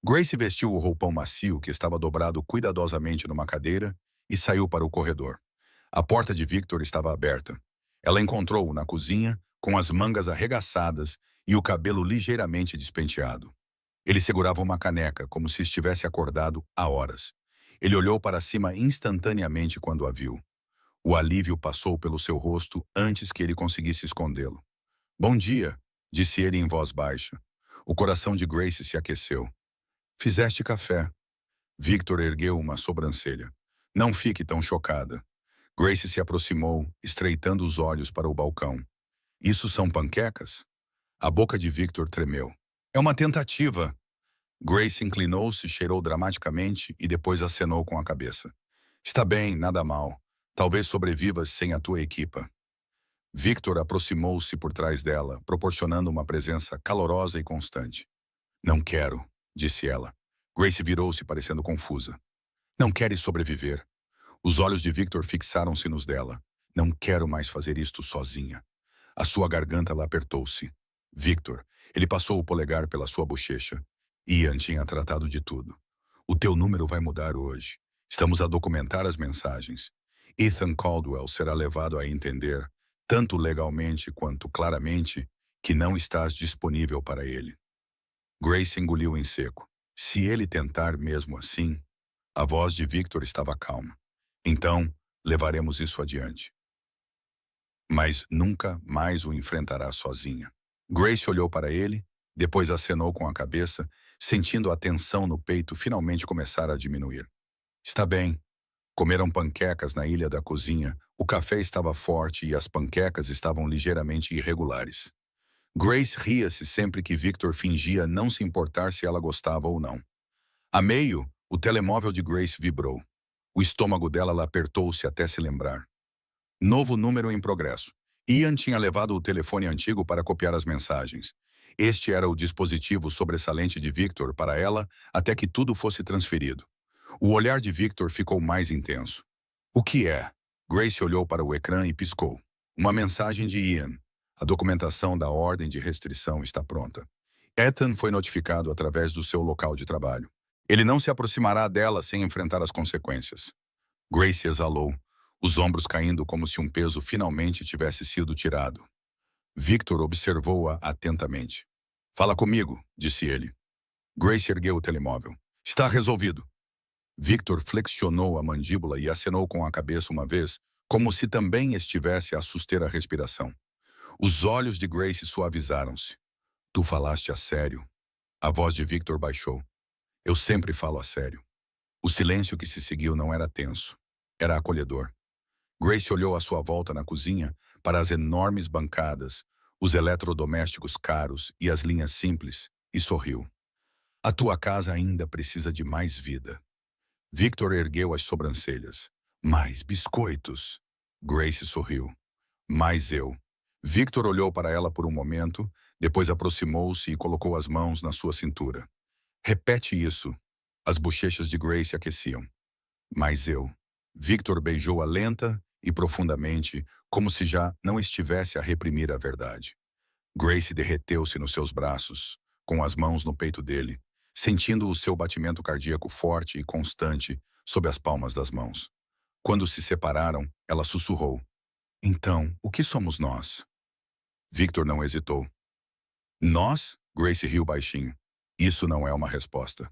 Grace vestiu o roupão macio que estava dobrado cuidadosamente numa cadeira e saiu para o corredor. A porta de Victor estava aberta. Ela encontrou-o na cozinha, com as mangas arregaçadas e o cabelo ligeiramente despenteado. Ele segurava uma caneca, como se estivesse acordado há horas. Ele olhou para cima instantaneamente quando a viu. O alívio passou pelo seu rosto antes que ele conseguisse escondê-lo. Bom dia, disse ele em voz baixa. O coração de Grace se aqueceu. Fizeste café. Victor ergueu uma sobrancelha. Não fique tão chocada. Grace se aproximou, estreitando os olhos para o balcão. Isso são panquecas? A boca de Victor tremeu. É uma tentativa. Grace inclinou-se, cheirou dramaticamente e depois acenou com a cabeça. Está bem, nada mal. Talvez sobrevivas sem a tua equipa. Victor aproximou-se por trás dela, proporcionando uma presença calorosa e constante. Não quero, disse ela. Grace virou-se parecendo confusa. Não queres sobreviver? Os olhos de Victor fixaram-se nos dela. Não quero mais fazer isto sozinha. A sua garganta lá apertou-se. Victor, ele passou o polegar pela sua bochecha. Ian tinha tratado de tudo. O teu número vai mudar hoje. Estamos a documentar as mensagens. Ethan Caldwell será levado a entender, tanto legalmente quanto claramente, que não estás disponível para ele. Grace engoliu em seco. Se ele tentar mesmo assim... A voz de Victor estava calma. Então, levaremos isso adiante. Mas nunca mais o enfrentará sozinha. Grace olhou para ele, depois acenou com a cabeça, sentindo a tensão no peito finalmente começar a diminuir. Está bem. Comeram panquecas na ilha da cozinha, o café estava forte e as panquecas estavam ligeiramente irregulares. Grace ria-se sempre que Victor fingia não se importar se ela gostava ou não. A meio, o telemóvel de Grace vibrou. O estômago dela lá apertou-se até se lembrar. Novo número em progresso. Ian tinha levado o telefone antigo para copiar as mensagens. Este era o dispositivo sobressalente de Victor para ela até que tudo fosse transferido. O olhar de Victor ficou mais intenso. O que é? Grace olhou para o ecrã e piscou. Uma mensagem de Ian. A documentação da ordem de restrição está pronta. Ethan foi notificado através do seu local de trabalho. Ele não se aproximará dela sem enfrentar as consequências. Grace exalou, os ombros caindo como se um peso finalmente tivesse sido tirado. Victor observou-a atentamente. Fala comigo, disse ele. Grace ergueu o telemóvel. Está resolvido. Victor flexionou a mandíbula e acenou com a cabeça uma vez, como se também estivesse a suster a respiração. Os olhos de Grace suavizaram-se. Tu falaste a sério. A voz de Victor baixou. Eu sempre falo a sério. O silêncio que se seguiu não era tenso. Era acolhedor. Grace olhou à sua volta na cozinha para as enormes bancadas, os eletrodomésticos caros e as linhas simples, e sorriu. A tua casa ainda precisa de mais vida. Victor ergueu as sobrancelhas. Mais biscoitos. Grace sorriu. Mais eu. Victor olhou para ela por um momento, depois aproximou-se e colocou as mãos na sua cintura. Repete isso. As bochechas de Grace aqueciam. Mas eu. Victor beijou-a lenta e profundamente, como se já não estivesse a reprimir a verdade. Grace derreteu-se nos seus braços, com as mãos no peito dele, sentindo o seu batimento cardíaco forte e constante sob as palmas das mãos. Quando se separaram, ela sussurrou. Então, o que somos nós? Victor não hesitou. Nós? Grace riu baixinho. Isso não é uma resposta.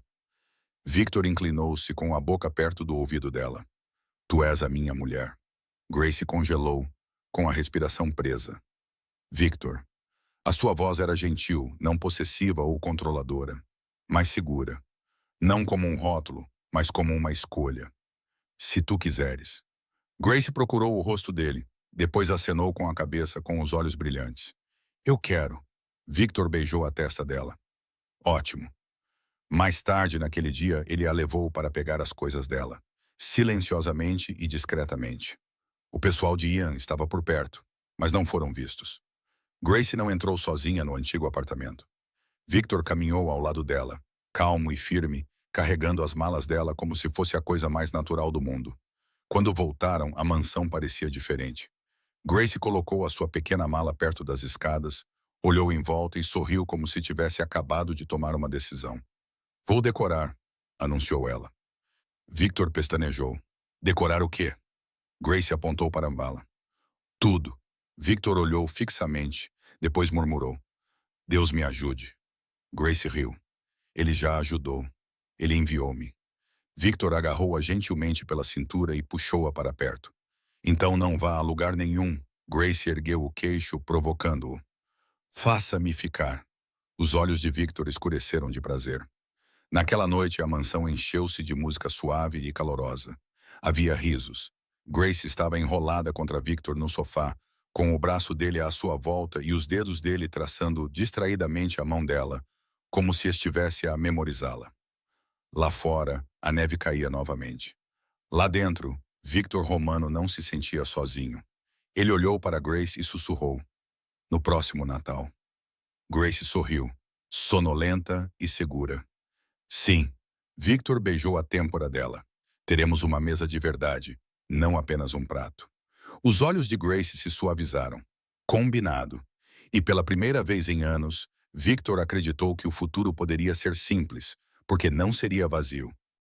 Victor inclinou-se com a boca perto do ouvido dela. Tu és a minha mulher. Grace congelou, com a respiração presa. Victor. A sua voz era gentil, não possessiva ou controladora, mas segura. Não como um rótulo, mas como uma escolha. Se tu quiseres. Grace procurou o rosto dele, depois acenou com a cabeça com os olhos brilhantes. Eu quero. Victor beijou a testa dela. Ótimo. Mais tarde, naquele dia, ele a levou para pegar as coisas dela, silenciosamente e discretamente. O pessoal de Ian estava por perto, mas não foram vistos. Grace não entrou sozinha no antigo apartamento. Victor caminhou ao lado dela, calmo e firme, carregando as malas dela como se fosse a coisa mais natural do mundo. Quando voltaram, a mansão parecia diferente. Grace colocou a sua pequena mala perto das escadas, olhou em volta e sorriu como se tivesse acabado de tomar uma decisão. Vou decorar, anunciou ela. Victor pestanejou. Decorar o quê? Grace apontou para a mala. Tudo. Victor olhou fixamente, depois murmurou. Deus me ajude. Grace riu. Ele já ajudou. Ele enviou-me. Victor agarrou-a gentilmente pela cintura e puxou-a para perto. Então não vá a lugar nenhum. Grace ergueu o queixo, provocando-o. Faça-me ficar. Os olhos de Victor escureceram de prazer. Naquela noite, a mansão encheu-se de música suave e calorosa. Havia risos. Grace estava enrolada contra Victor no sofá, com o braço dele à sua volta e os dedos dele traçando distraidamente a mão dela, como se estivesse a memorizá-la. Lá fora, a neve caía novamente. Lá dentro, Victor Romano não se sentia sozinho. Ele olhou para Grace e sussurrou. No próximo Natal. Grace sorriu, sonolenta e segura. Sim. Victor beijou a têmpora dela. Teremos uma mesa de verdade, não apenas um prato. Os olhos de Grace se suavizaram. Combinado. E pela primeira vez em anos, Victor acreditou que o futuro poderia ser simples, porque não seria vazio.